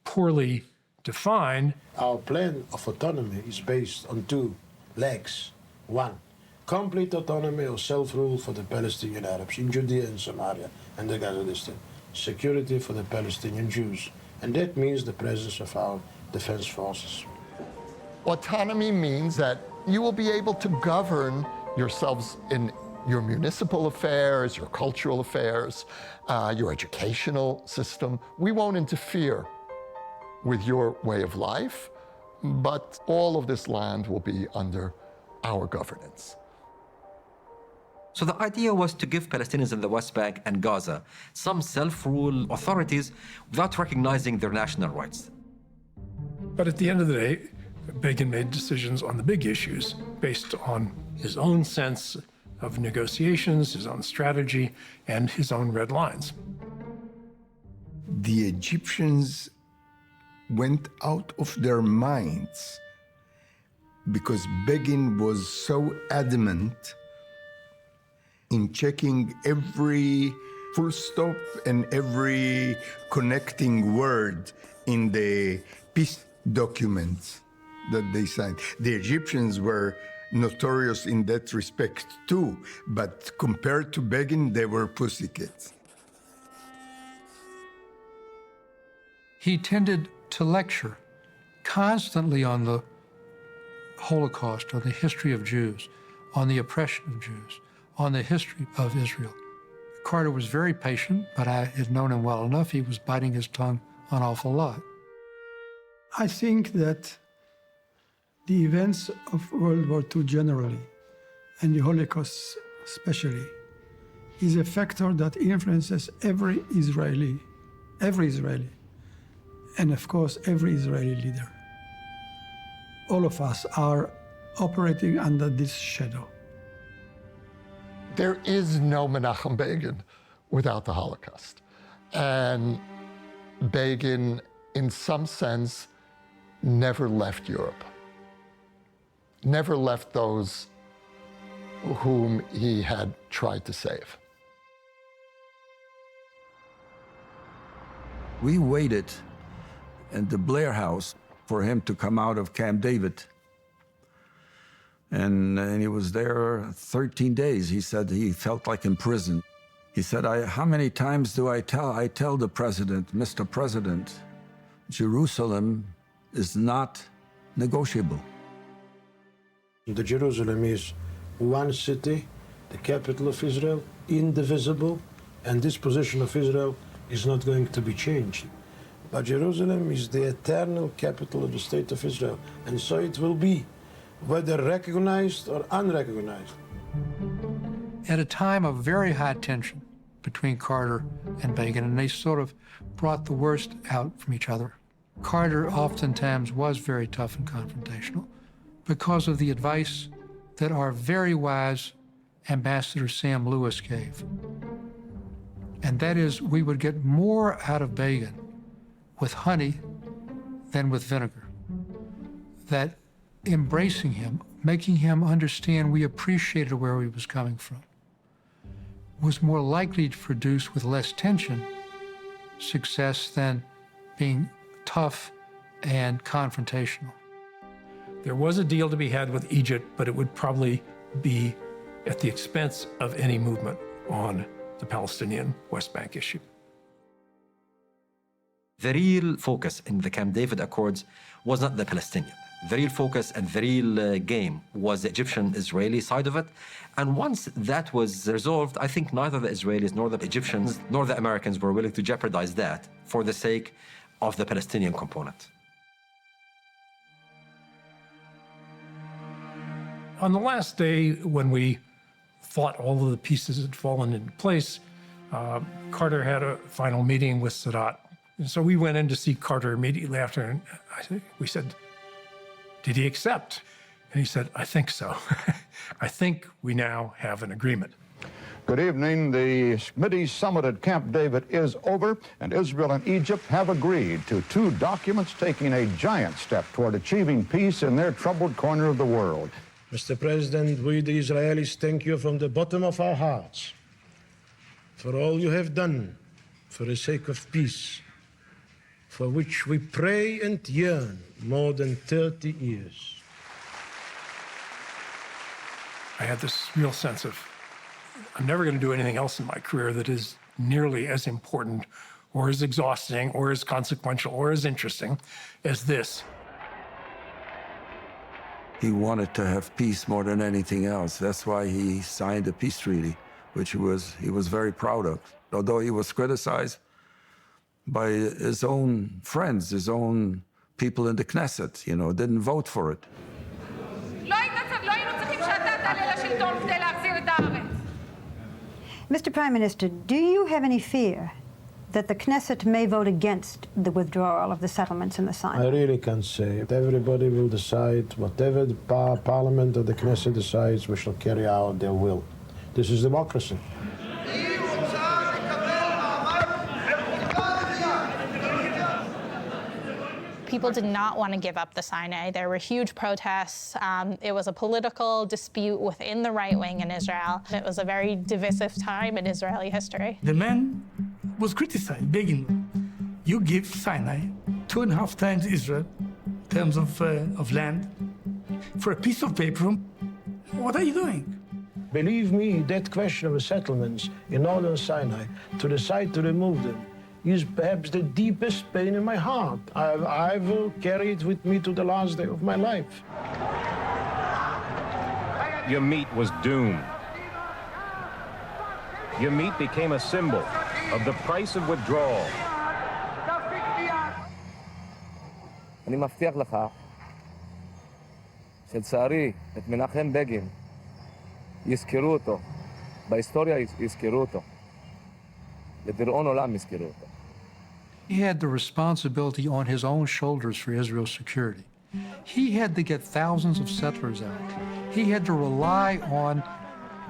poorly defined. Our plan of autonomy is based on two legs. One, complete autonomy or self-rule for the Palestinian Arabs in Judea and Samaria and the Gaza district. Security for the Palestinian Jews. And that means the presence of our defense forces. Autonomy means that you will be able to govern yourselves in your municipal affairs, your cultural affairs, your educational system. We won't interfere with your way of life, but all of this land will be under our governance. So the idea was to give Palestinians in the West Bank and Gaza some self-rule authorities without recognizing their national rights. But at the end of the day, Begin made decisions on the big issues based on his own sense of negotiations, his own strategy, and his own red lines. The Egyptians went out of their minds because Begin was so adamant in checking every full stop and every connecting word in the peace documents that they signed. The Egyptians were notorious in that respect too, but compared to Begin, they were pussycats. He tended to lecture constantly on the Holocaust, on the history of Jews, on the oppression of Jews, on the history of Israel. Carter was very patient, but I had known him well enough. He was biting his tongue an awful lot. I think that the events of World War II generally, and the Holocaust especially, is a factor that influences every Israeli, and of course every Israeli leader. All of us are operating under this shadow. There is no Menachem Begin without the Holocaust. And Begin, in some sense, never left Europe, never left those whom he had tried to save. We waited in the Blair House for him to come out of Camp David. And he was there 13 days. He said he felt like in prison. He said, how many times do I tell the president, Mr. President, Jerusalem is not negotiable. The Jerusalem is one city, the capital of Israel, indivisible, and this position of Israel is not going to be changed. But Jerusalem is the eternal capital of the state of Israel, and so it will be, whether recognized or unrecognized. At a time of very high tension between Carter and Begin, and they sort of brought the worst out from each other. Carter oftentimes was very tough and confrontational because of the advice that our very wise Ambassador Sam Lewis gave. And that is, we would get more out of Begin with honey than with vinegar. That embracing him, making him understand we appreciated where he was coming from, was more likely to produce, with less tension, success than being tough and confrontational. There was a deal to be had with Egypt, but it would probably be at the expense of any movement on the Palestinian West Bank issue. The real focus in the Camp David Accords was not the Palestinian. The real focus and the real game was the Egyptian-Israeli side of it. And once that was resolved, I think neither the Israelis nor the Egyptians nor the Americans were willing to jeopardize that for the sake of the Palestinian component. On the last day, when we thought all of the pieces had fallen into place, Carter had a final meeting with Sadat. And so we went in to see Carter immediately after, and we said, did he accept? And he said, I think so. I think we now have an agreement. Good evening. The committee summit at Camp David is over, and Israel and Egypt have agreed to 2 documents taking a giant step toward achieving peace in their troubled corner of the world. Mr. President, we the Israelis thank you from the bottom of our hearts for all you have done for the sake of peace, for which we pray and yearn more than 30 years. I had this real sense of, I'm never going to do anything else in my career that is nearly as important or as exhausting or as consequential or as interesting as this. He wanted to have peace more than anything else. That's why he signed the peace treaty, which he was very proud of. Although he was criticized by his own friends, his own people in the Knesset, didn't vote for it. Mr. Prime Minister, do you have any fear that the Knesset may vote against the withdrawal of the settlements in the Sinai? I really can't say. Everybody will decide whatever the parliament or the Knesset decides, we shall carry out their will. This is democracy. People did not want to give up the Sinai. There were huge protests. It was a political dispute within the right wing in Israel. It was a very divisive time in Israeli history. The man was criticized, begging, you give Sinai 2.5 times Israel in terms of land for a piece of paper. What are you doing? Believe me, that question of the settlements in northern Sinai, to decide to remove them, is perhaps the deepest pain in my heart. I will carry it with me to the last day of my life. Yamit was doomed. Yamit became a symbol of the price of withdrawal. אני מבטיח לך שלצערי את מנחם בגין יזכרו אותו, בהיסטוריה יזכרו אותו, לדיראון עולם יזכרו אותו. He had the responsibility on his own shoulders for Israel's security. He had to get thousands of settlers out. He had to rely on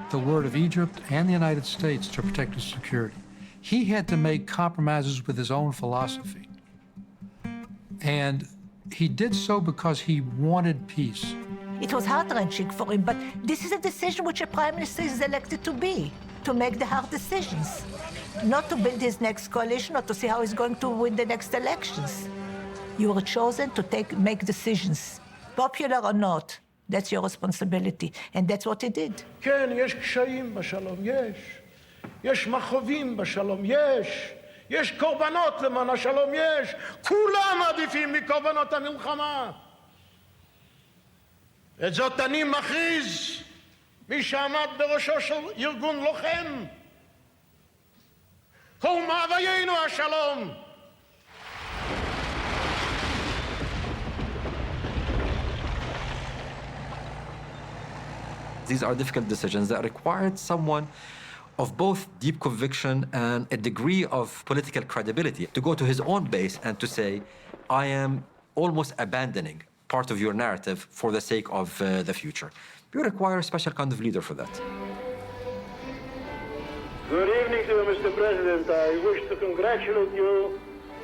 the word of Egypt and the United States to protect his security. He had to make compromises with his own philosophy. And he did so because he wanted peace. It was heart-wrenching for him, but this is a decision which a prime minister is elected to be, to make the hard decisions, not to build his next coalition or to see how he's going to win the next elections. You were chosen to make decisions, popular or not. That's your responsibility, and that's what he did. כן, יש קשיים בשלום, יש. יש מכאובים בשלום, יש. יש קורבנות למען השלום, יש. כולם עדיפים מקורבנות המלחמה. את זאת אני מכריז, מי שעמד בראשו של ארגון לוחם. הוא מאוויינו השלום. These are difficult decisions that required someone of both deep conviction and a degree of political credibility to go to his own base and to say, I am almost abandoning part of your narrative for the sake of the future. You require a special kind of leader for that. Good evening to you, Mr. President. I wish to congratulate you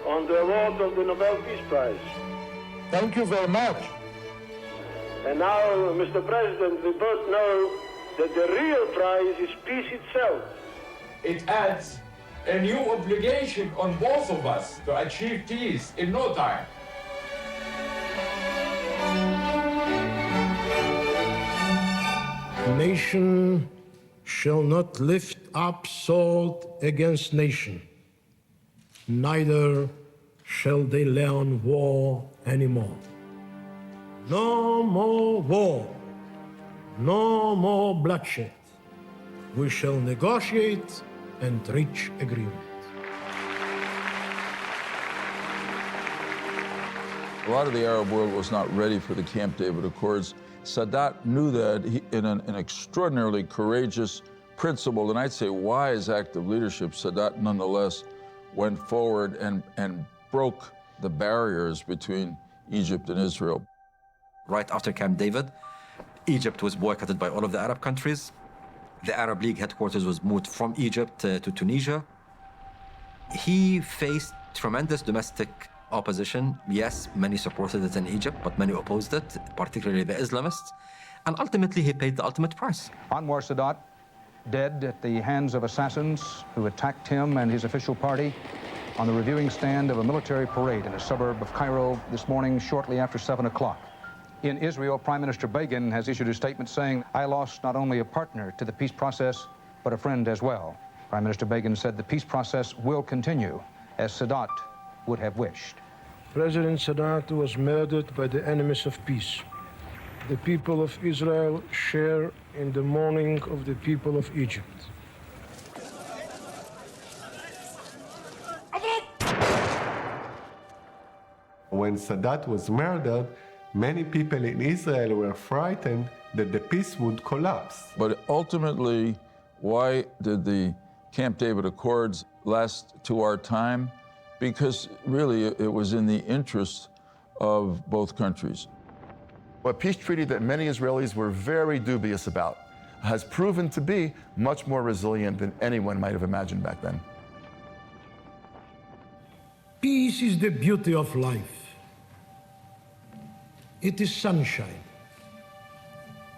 on the award of the Nobel Peace Prize. Thank you very much. And now, Mr. President, we both know that the real prize is peace itself. It adds a new obligation on both of us to achieve peace in no time. Nation shall not lift up sword against nation, neither shall they learn war anymore. No more war, no more bloodshed. We shall negotiate and reach agreement. A lot of the Arab world was not ready for the Camp David Accords. Sadat knew that in an extraordinarily courageous, principled, and I'd say wise act of leadership, Sadat nonetheless went forward and broke the barriers between Egypt and Israel. Right after Camp David, Egypt was boycotted by all of the Arab countries. The Arab League headquarters was moved from Egypt to Tunisia. He faced tremendous domestic opposition. Yes, many supported it in Egypt, but many opposed it, particularly the Islamists. And ultimately, he paid the ultimate price. Anwar Sadat, dead at the hands of assassins who attacked him and his official party on the reviewing stand of a military parade in a suburb of Cairo this morning, shortly after 7 o'clock. In Israel, Prime Minister Begin has issued a statement saying, I lost not only a partner to the peace process, but a friend as well. Prime Minister Begin said the peace process will continue, as Sadat would have wished. President Sadat was murdered by the enemies of peace. The people of Israel share in the mourning of the people of Egypt. When Sadat was murdered, many people in Israel were frightened that the peace would collapse. But ultimately, why did the Camp David Accords last to our time? Because really, it was in the interest of both countries. A peace treaty that many Israelis were very dubious about has proven to be much more resilient than anyone might have imagined back then. Peace is the beauty of life. It is sunshine.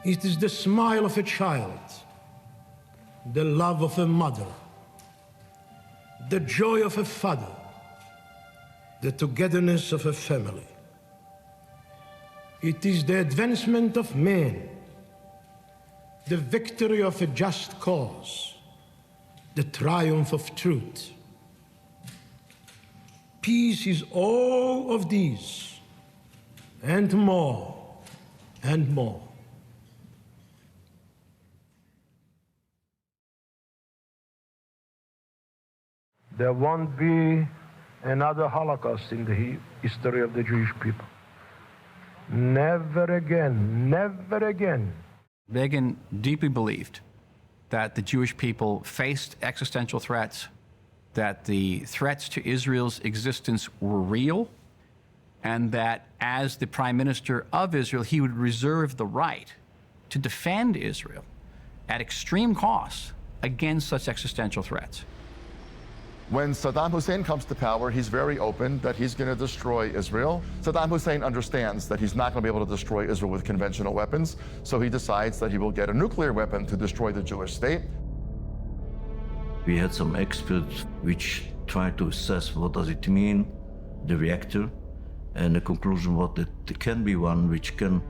It is the smile of a child, the love of a mother, the joy of a father, the togetherness of a family. It is the advancement of man, the victory of a just cause, the triumph of truth. Peace is all of these, and more, and more. There won't be another Holocaust in the history of the Jewish people. Never again, never again. Begin deeply believed that the Jewish people faced existential threats, that the threats to Israel's existence were real, and that as the Prime Minister of Israel, he would reserve the right to defend Israel at extreme costs against such existential threats. When Saddam Hussein comes to power, he's very open that he's going to destroy Israel. Saddam Hussein understands that he's not going to be able to destroy Israel with conventional weapons, so he decides that he will get a nuclear weapon to destroy the Jewish state. We had some experts which tried to assess what does it mean, the reactor, and the conclusion was that there can be one which can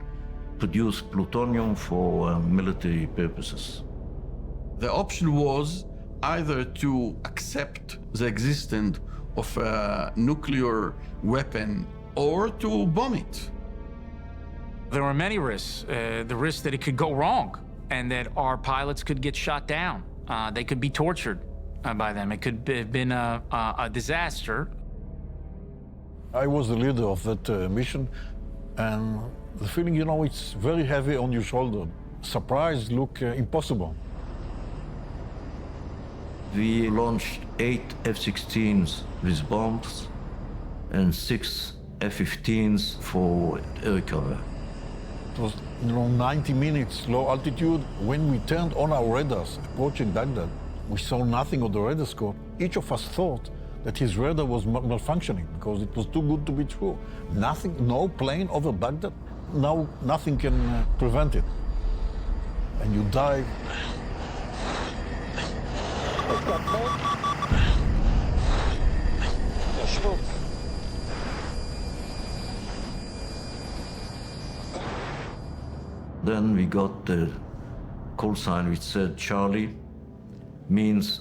produce plutonium for military purposes. The option was either to accept the existence of a nuclear weapon or to bomb it. There were many risks. The risk that it could go wrong and that our pilots could get shot down. They could be tortured by them. It could have been a disaster. I was the leader of that mission, and the feeling, you know, it's very heavy on your shoulder. Surprise look impossible. We launched 8 F-16s with bombs and 6 F-15s for air cover. It was, 90 minutes low altitude. When we turned on our radars approaching Baghdad, we saw nothing on the radar scope. Each of us thought that his radar was malfunctioning because it was too good to be true. Nothing, no plane over Baghdad. Now nothing can prevent it. And you dive. Then we got the call sign which said Charlie, means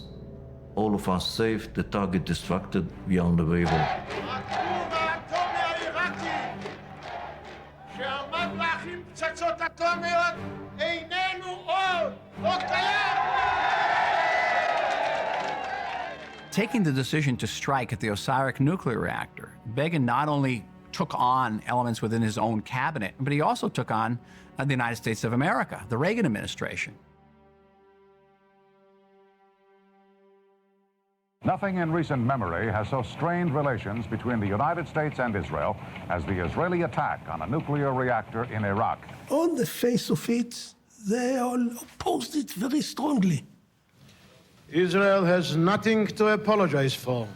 all of us safe, the target distracted, we are on the way home. Taking the decision to strike at the Osiris nuclear reactor, Begin not only took on elements within his own cabinet, but he also took on the United States of America, the Reagan administration. Nothing in recent memory has so strained relations between the United States and Israel as the Israeli attack on a nuclear reactor in Iraq. On the face of it, they all opposed it very strongly. Israel has nothing to apologize for.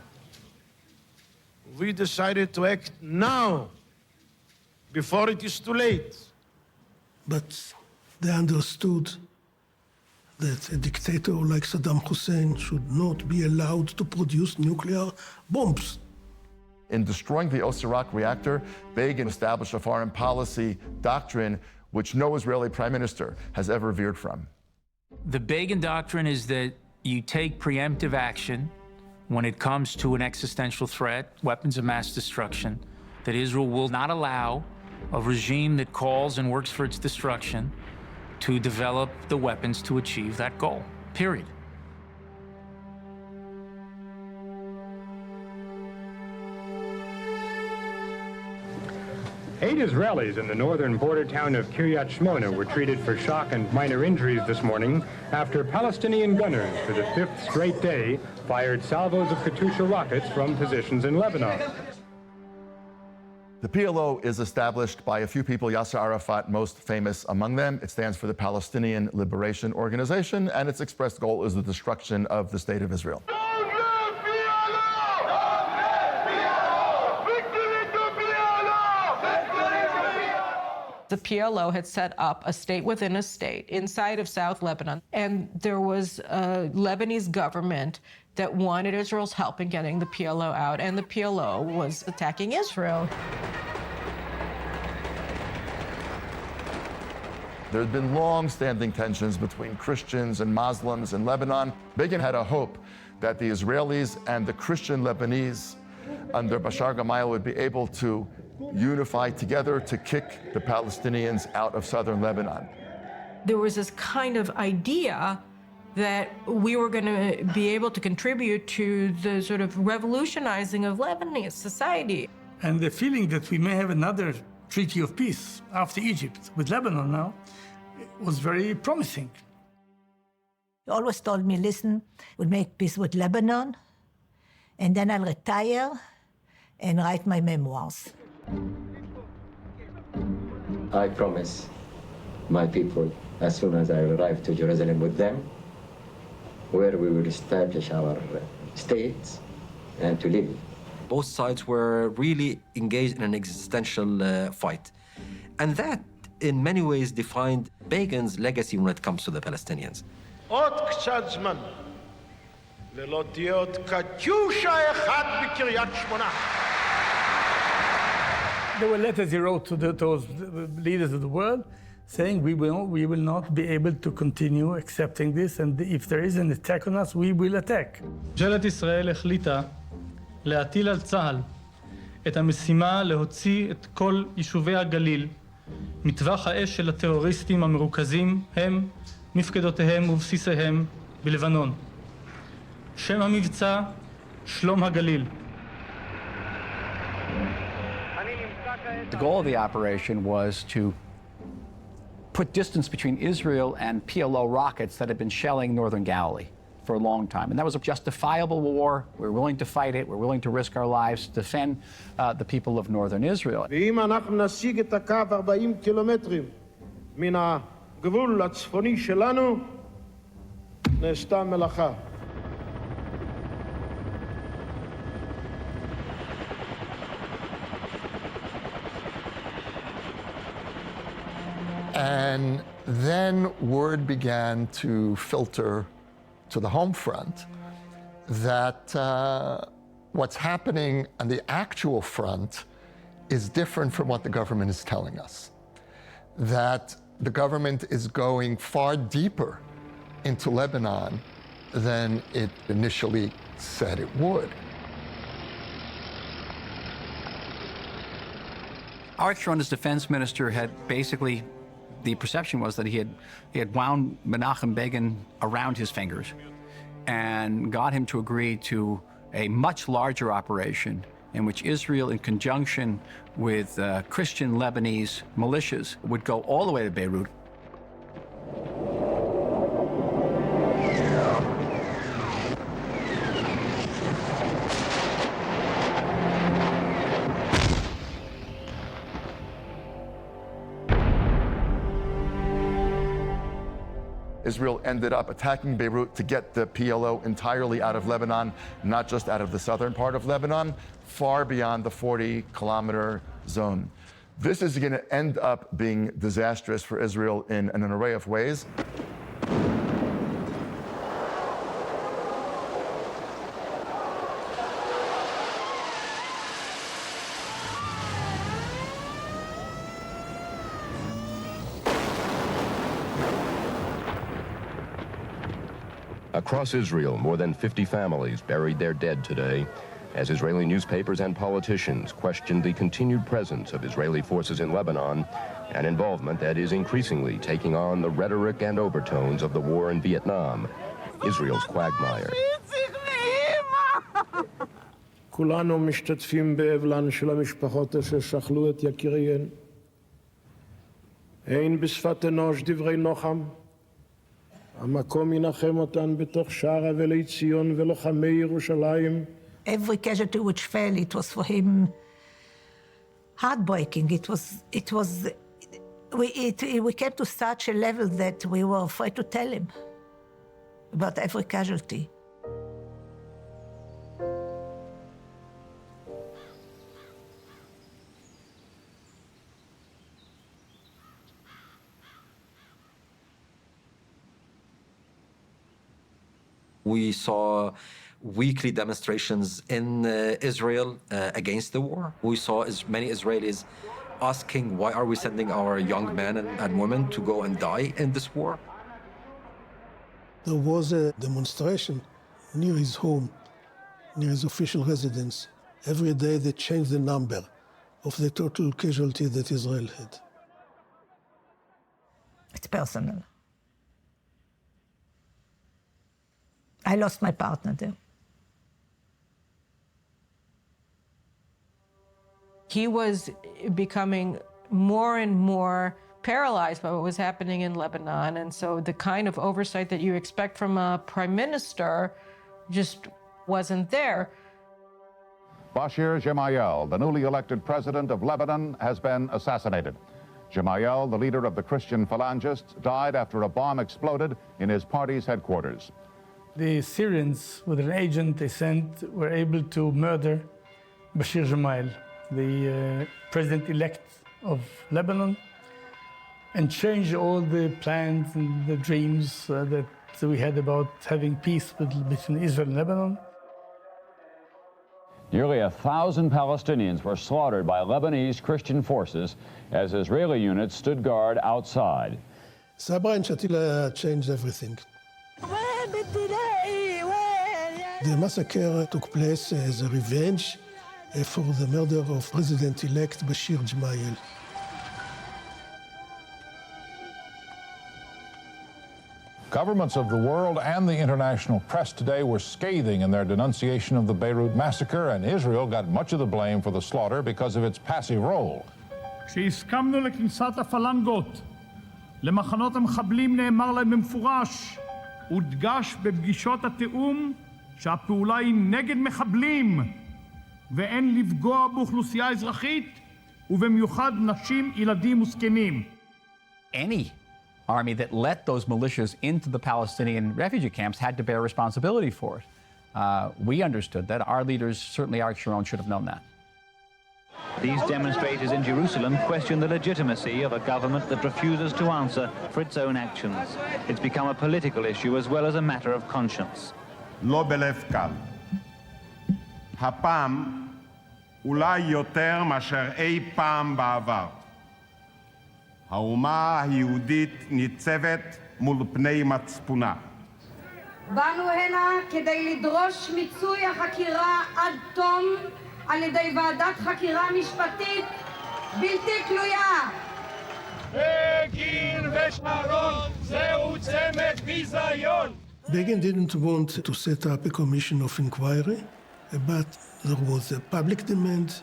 We decided to act now, before it is too late. But they understood that a dictator like Saddam Hussein should not be allowed to produce nuclear bombs. In destroying the Osiris reactor, Begin established a foreign policy doctrine which no Israeli prime minister has ever veered from. The Begin doctrine is that you take preemptive action when it comes to an existential threat, weapons of mass destruction, that Israel will not allow a regime that calls and works for its destruction to develop the weapons to achieve that goal, period. Eight Israelis in the northern border town of Kiryat Shmona were treated for shock and minor injuries this morning after Palestinian gunners, for the 5th straight day, fired salvos of Katyusha rockets from positions in Lebanon. The PLO is established by a few people, Yasser Arafat most famous among them. It stands for the Palestinian Liberation Organization, and its expressed goal is the destruction of the State of Israel. The PLO had set up a state within a state inside of South Lebanon, and there was a Lebanese government that wanted Israel's help in getting the PLO out, and the PLO was attacking Israel. There had been long-standing tensions between Christians and Muslims in Lebanon. Begin had a hope that the Israelis and the Christian Lebanese under Bashar Gemayel would be able to unify together to kick the Palestinians out of southern Lebanon. There was this kind of idea that we were going to be able to contribute to the sort of revolutionizing of Lebanese society. And the feeling that we may have another treaty of peace after Egypt with Lebanon now was very promising. He always told me, listen, we'll make peace with Lebanon, and then I'll retire and write my memoirs. I promise my people, as soon as I arrive to Jerusalem with them, where we will establish our states and to live. Both sides were really engaged in an existential fight. And that, in many ways, defined Begin's legacy when it comes to the Palestinians. עוד קצת זמן, ללא תהיה עוד קטיושה אחד בקריית שמונה. There were letters he wrote to those leaders of the world saying we will not be able to continue accepting this, and if there is an attack on us, we will attack. ממשלת ישראל החליטה להטיל על צה"ל את המשימה להוציא את כל יישובי הגליל מטווח האש של הטרוריסטים המרוכזים הם מפקדותיהם ובסיסיהם בלבנון. שם המבצע שלום הגליל. The goal of the operation was to put distance between Israel and PLO rockets that had been shelling northern Galilee for a long time. And that was a justifiable war. We're willing to fight it. We're willing to risk our lives to defend the people of northern Israel. ואם אנחנו נשיג את הקו 40 קילומטרים מן הגבול הצפוני שלנו, נעשתה מלאכה. And then word began to filter to the home front that what's happening on the actual front is different from what the government is telling us. That the government is going far deeper into Lebanon than it initially said it would. Arik Sharon, as defense minister, had basically, the perception was that he had wound Menachem Begin around his fingers and got him to agree to a much larger operation in which Israel, in conjunction with Christian Lebanese militias, would go all the way to Beirut. Israel ended up attacking Beirut to get the PLO entirely out of Lebanon, not just out of the southern part of Lebanon, far beyond the 40-kilometer zone. This is going to end up being disastrous for Israel in an array of ways. Across Israel, more than 50 families buried their dead today as Israeli newspapers and politicians questioned the continued presence of Israeli forces in Lebanon, an involvement that is increasingly taking on the rhetoric and overtones of the war in Vietnam, Israel's quagmire. כולנו משתתפים באבלן של המשפחות אשר שכלו את יקיריהן. אין בשפת אנוש דברי נוחם. המקום ינחם אותן בתוך שאר אבלי ציון ולוחמי ירושלים. Every casualty which fell, it was for him heartbreaking. We came to such a level that we were afraid to tell him about every casualty. We saw weekly demonstrations in Israel against the war. We saw many Israelis asking, why are we sending our young men and women to go and die in this war? There was a demonstration near his home, near his official residence, Every day they change the number of the total casualty that Israel had. It's personal. I lost my partner there. He was becoming more and more paralyzed by what was happening in Lebanon, and so the kind of oversight that you expect from a prime minister just wasn't there. Bashir Gemayel, the newly elected president of Lebanon, has been assassinated. Gemayel, the leader of the Christian Phalangists, died after a bomb exploded in his party's headquarters. The Syrians, with an agent they sent, were able to murder Bashir Gemayel, the president-elect of Lebanon, and change all the plans and the dreams that we had about having peace between Israel and Lebanon. Nearly 1,000 Palestinians were slaughtered by Lebanese Christian forces as Israeli units stood guard outside. Sabra and Shatila changed everything. The massacre took place as a revenge for the murder of President-elect Bashir Gemayel. Governments of the world and the international press today were scathing in their denunciation of the Beirut massacre, and Israel got much of the blame for the slaughter because of its passive role. כשהסכמנו לכניסת הפלנגות למחנות המחבלים נאמר להם במפורש, הודגש בפגישות התיאום שהפעולה היא נגד מחבלים ואין לפגוע באוכלוסייה אזרחית ובמיוחד נשים, ילדים וזקנים. Any army that let those militias into the Palestinian refugee camps had to bear responsibility for it. We understood that. Our leaders, certainly Arik Sharon, should have known that. These demonstrators in Jerusalem question the legitimacy of a government that refuses to answer for its own actions. It's become a political issue as well as a matter of conscience. לא בלב קל. הפעם אולי יותר מאשר אי פעם בעבר. האומה היהודית ניצבת מול פני מצפונה. באנו הנה כדי לדרוש מיצוי החקירה עד תום על ידי ועדת חקירה משפטית בלתי תלויה. בגין ושרון זהו צמד ביזיון. Begin didn't want to set up a commission of inquiry, but there was a public demand.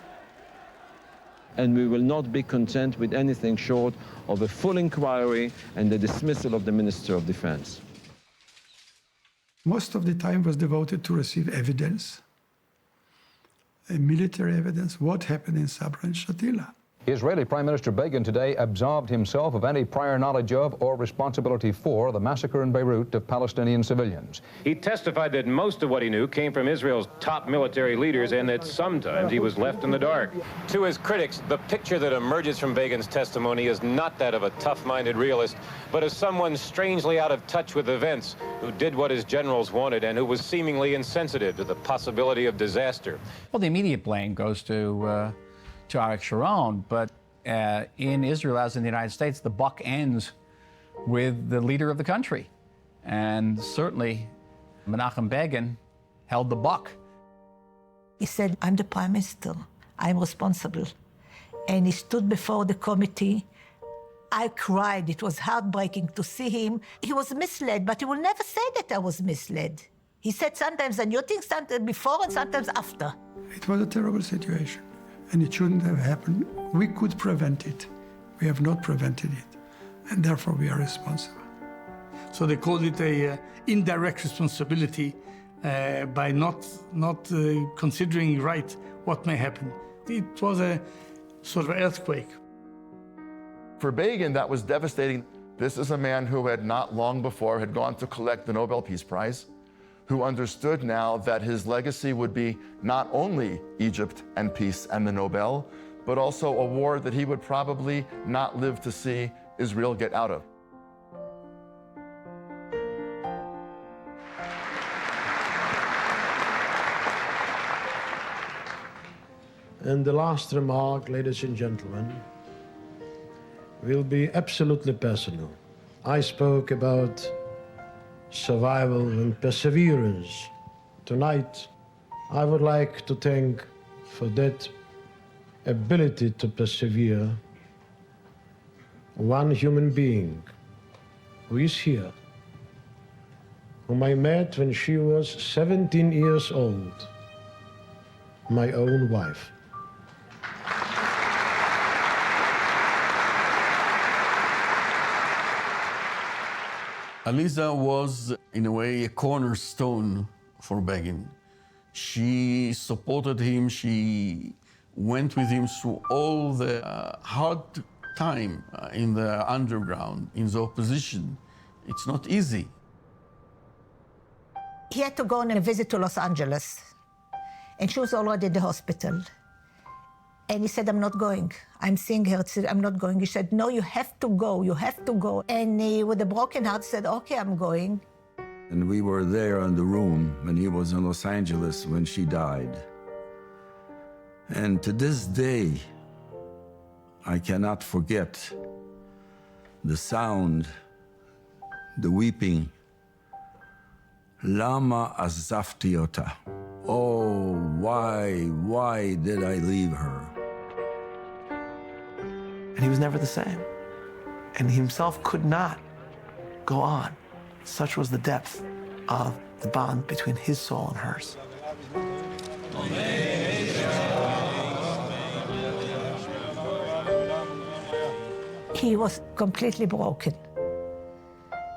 And we will not be content with anything short of a full inquiry and the dismissal of the Minister of Defense. Most of the time was devoted to receive evidence, military evidence, what happened in Sabra and Shatila. Israeli Prime Minister Begin today absolved himself of any prior knowledge of or responsibility for the massacre in Beirut of Palestinian civilians. He testified that most of what he knew came from Israel's top military leaders and that sometimes he was left in the dark. To his critics, the picture that emerges from Begin's testimony is not that of a tough-minded realist, but as someone strangely out of touch with events, who did what his generals wanted and who was seemingly insensitive to the possibility of disaster. Well, the immediate blame goes to Arik Sharon, but in Israel, as in the United States, the buck ends with the leader of the country. And certainly, Menachem Begin held the buck. He said, I'm the prime minister. I'm responsible. And he stood before the committee. I cried. It was heartbreaking to see him. He was misled, but he will never say that I was misled. He said sometimes a new thing, sometimes before and sometimes after. It was a terrible situation. And it shouldn't have happened. We could prevent it. We have not prevented it, and therefore we are responsible. So they called it a indirect responsibility by not considering right what may happen. It was a sort of earthquake. For Begin, that was devastating. This is a man who had not long before had gone to collect the Nobel Peace Prize, who understood now that his legacy would be not only Egypt and peace and the Nobel, but also a war that he would probably not live to see Israel get out of. And the last remark, ladies and gentlemen, will be absolutely personal. I spoke about survival and perseverance. Tonight, I would like to thank for that ability to persevere. One human being who is here, whom I met when she was 17 years old, my own wife. Aliza was, in a way, a cornerstone for Begin. She supported him, she went with him through all the hard time in the underground, in the opposition. It's not easy. He had to go on a visit to Los Angeles, and she was already in the hospital. And he said, I'm not going. I'm seeing her. He said, I'm not going. He said, no, you have to go. You have to go. And he, with a broken heart, said, okay, I'm going. And we were there in the room when he was in Los Angeles when she died. And to this day, I cannot forget the sound, the weeping. Lama azafti ota. Oh, why did I leave her? And he was never the same. And he himself could not go on. Such was the depth of the bond between his soul and hers. He was completely broken.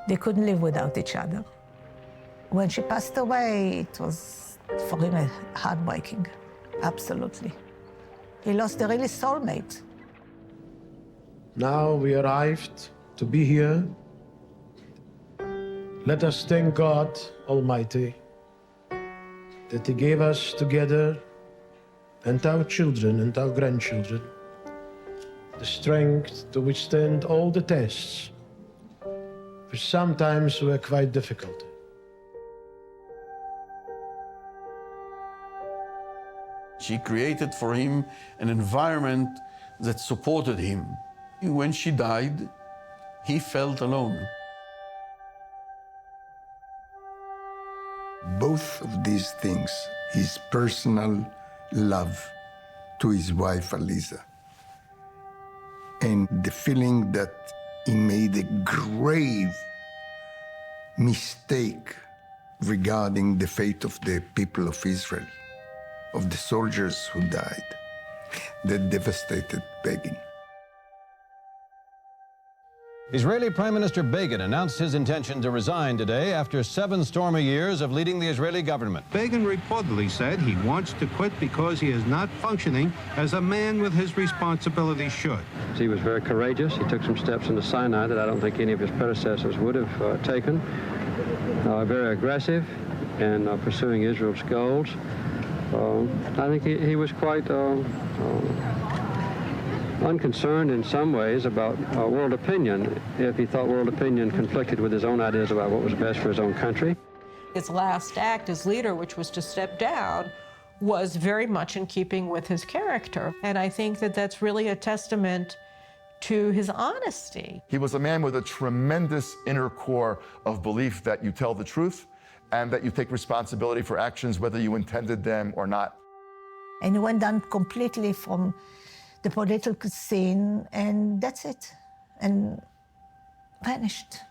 They couldn't live without each other. When she passed away, it was for him heartbreaking, absolutely. He lost a really soulmate. Now we arrived to be here. Let us thank God Almighty that He gave us together and our children and our grandchildren the strength to withstand all the tests, which sometimes were quite difficult. She created for him an environment that supported him. When she died, he felt alone. Both of these things, his personal love to his wife, Aliza, and the feeling that he made a grave mistake regarding the fate of the people of Israel, of the soldiers who died, that devastated Begin. Israeli Prime Minister Begin announced his intention to resign today after 7 stormy years of leading the Israeli government. Begin reportedly said he wants to quit because he is not functioning as a man with his responsibilities should. He was very courageous. He took some steps into Sinai that I don't think any of his predecessors would have taken. Very aggressive in pursuing Israel's goals. I think he was quite unconcerned in some ways about world opinion, if he thought world opinion conflicted with his own ideas about what was best for his own country. His last act as leader, which was to step down, was very much in keeping with his character. And I think that that's really a testament to his honesty. He was a man with a tremendous inner core of belief that you tell the truth and that you take responsibility for actions, whether you intended them or not. And he went down completely from the political scene, and that's it, and vanished.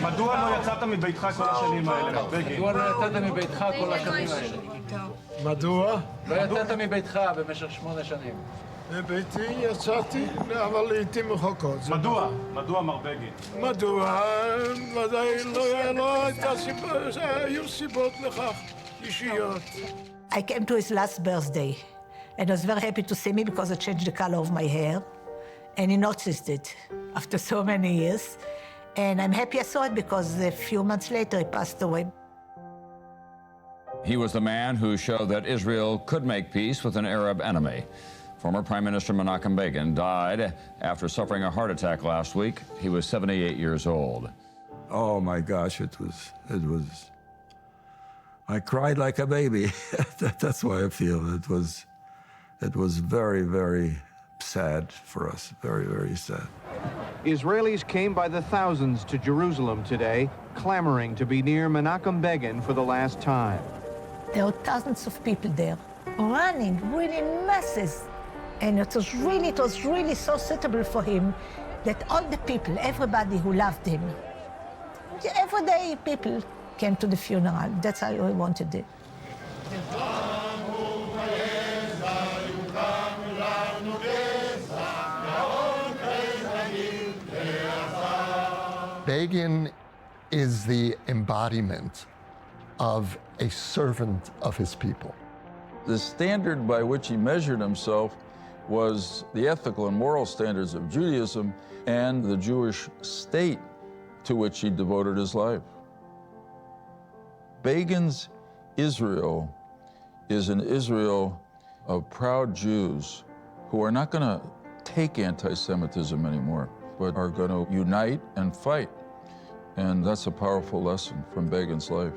מדוע לא יצאת מביתך כל השנים האלה, בגין? מדוע לא יצאת מביתך כל השנים האלה? מדוע? לא יצאת מביתך במשך 8 שנים. מביתי יצאתי, אבל לעתים רחוקות. מדוע? מדוע, מר בגין? מדוע? ודאי לא הייתה סיבה, היו סיבות לכך, אישיות. I came to his last birthday, and he was very happy to see me because I changed the color of my hair, and he noticed it after so many years. And I'm happy I saw it because a few months later he passed away. He was the man who showed that Israel could make peace with an Arab enemy. Former Prime Minister Menachem Begin died after suffering a heart attack last week. He was 78 years old. Oh my gosh, it was, I cried like a baby. That's why I feel it was very, very sad for us, very, very sad. Israelis came by the thousands to Jerusalem today, clamoring to be near Menachem Begin for the last time. There were thousands of people there, running, really masses. And it was really so suitable for him that all the people, everybody who loved him, everyday people came to the funeral. That's how he wanted it. Begin is the embodiment of a servant of his people. The standard by which he measured himself was the ethical and moral standards of Judaism and the Jewish state to which he devoted his life. Begin's Israel is an Israel of proud Jews who are not going to take anti-Semitism anymore, but are going to unite and fight. And that's a powerful lesson from Begin's life.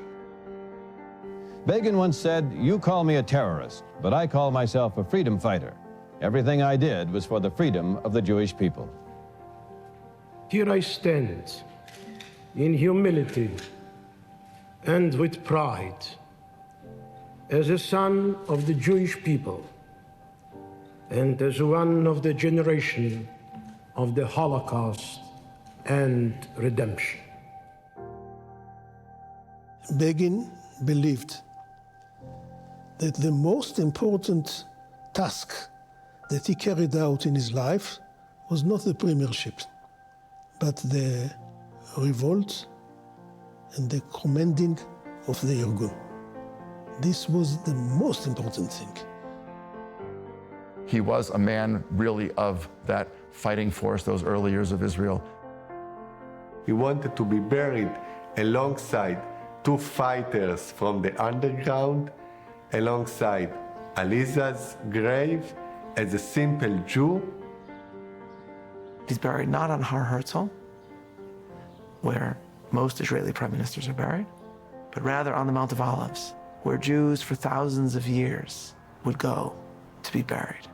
Begin once said, "You call me a terrorist, but I call myself a freedom fighter. Everything I did was for the freedom of the Jewish people." Here I stand in humility and with pride as a son of the Jewish people and as one of the generation of the Holocaust and redemption. Begin believed that the most important task that he carried out in his life was not the premiership, but the revolt and the commanding of the Irgun. This was the most important thing. He was a man really of that fighting force, those early years of Israel. He wanted to be buried alongside two fighters from the underground, alongside Aliza's grave as a simple Jew. He's buried not on Har Herzl, where most Israeli prime ministers are buried, but rather on the Mount of Olives, where Jews for thousands of years would go to be buried.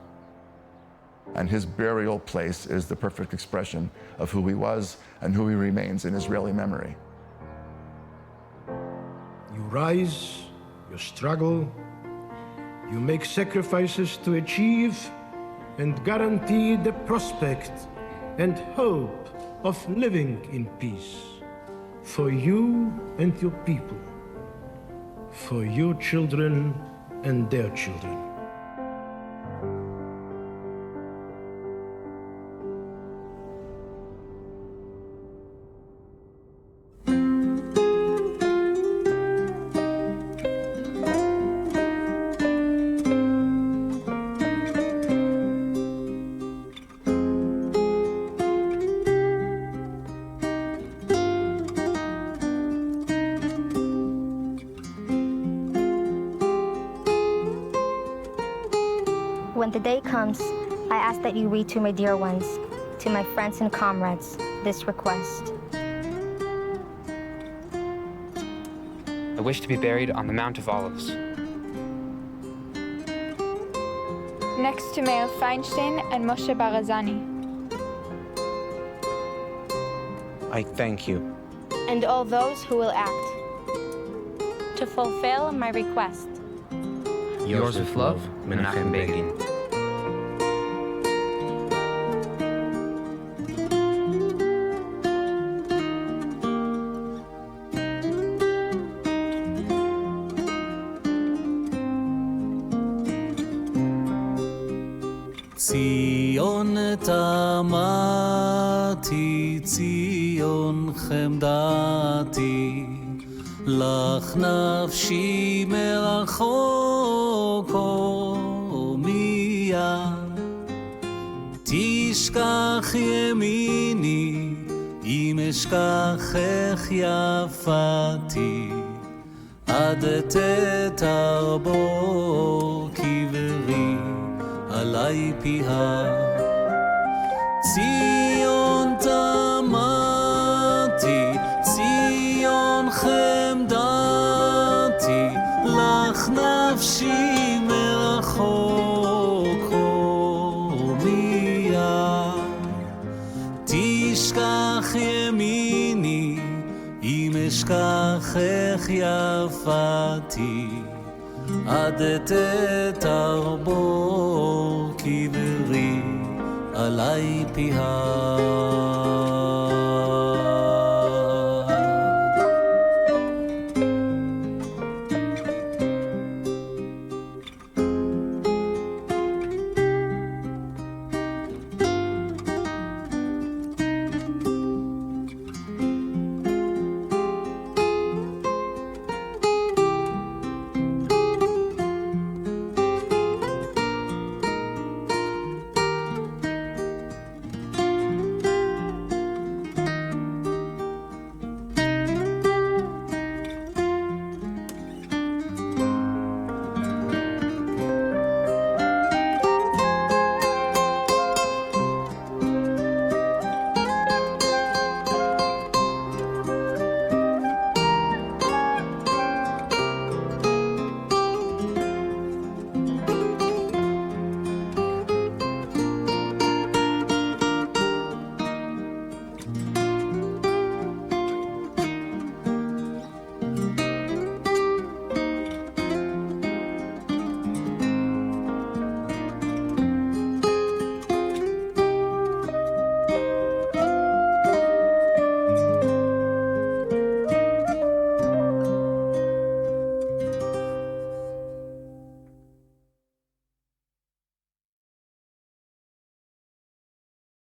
And his burial place is the perfect expression of who he was and who he remains in Israeli memory. You rise, you struggle, you make sacrifices to achieve and guarantee the prospect and hope of living in peace for you and your people, for your children and their children. When the day comes, I ask that you read to my dear ones, to my friends and comrades, this request. I wish to be buried on the Mount of Olives. Next to Meir Feinstein and Moshe Barazani. I thank you. And all those who will act. To fulfill my request. Yours with love, Menachem Begin. ציון תמתי, ציון חמדתי, לך נפשי מרחוק מיד. תשכח ימיני, אם אשכחך יפתי, עד תתרבו קברי עלי פיה. ציון תמתי, ציון חמדתי, לך נפשי מרחוק מיד. תשכח אשכחך יפתי עד תתרבור קברי עלי פיה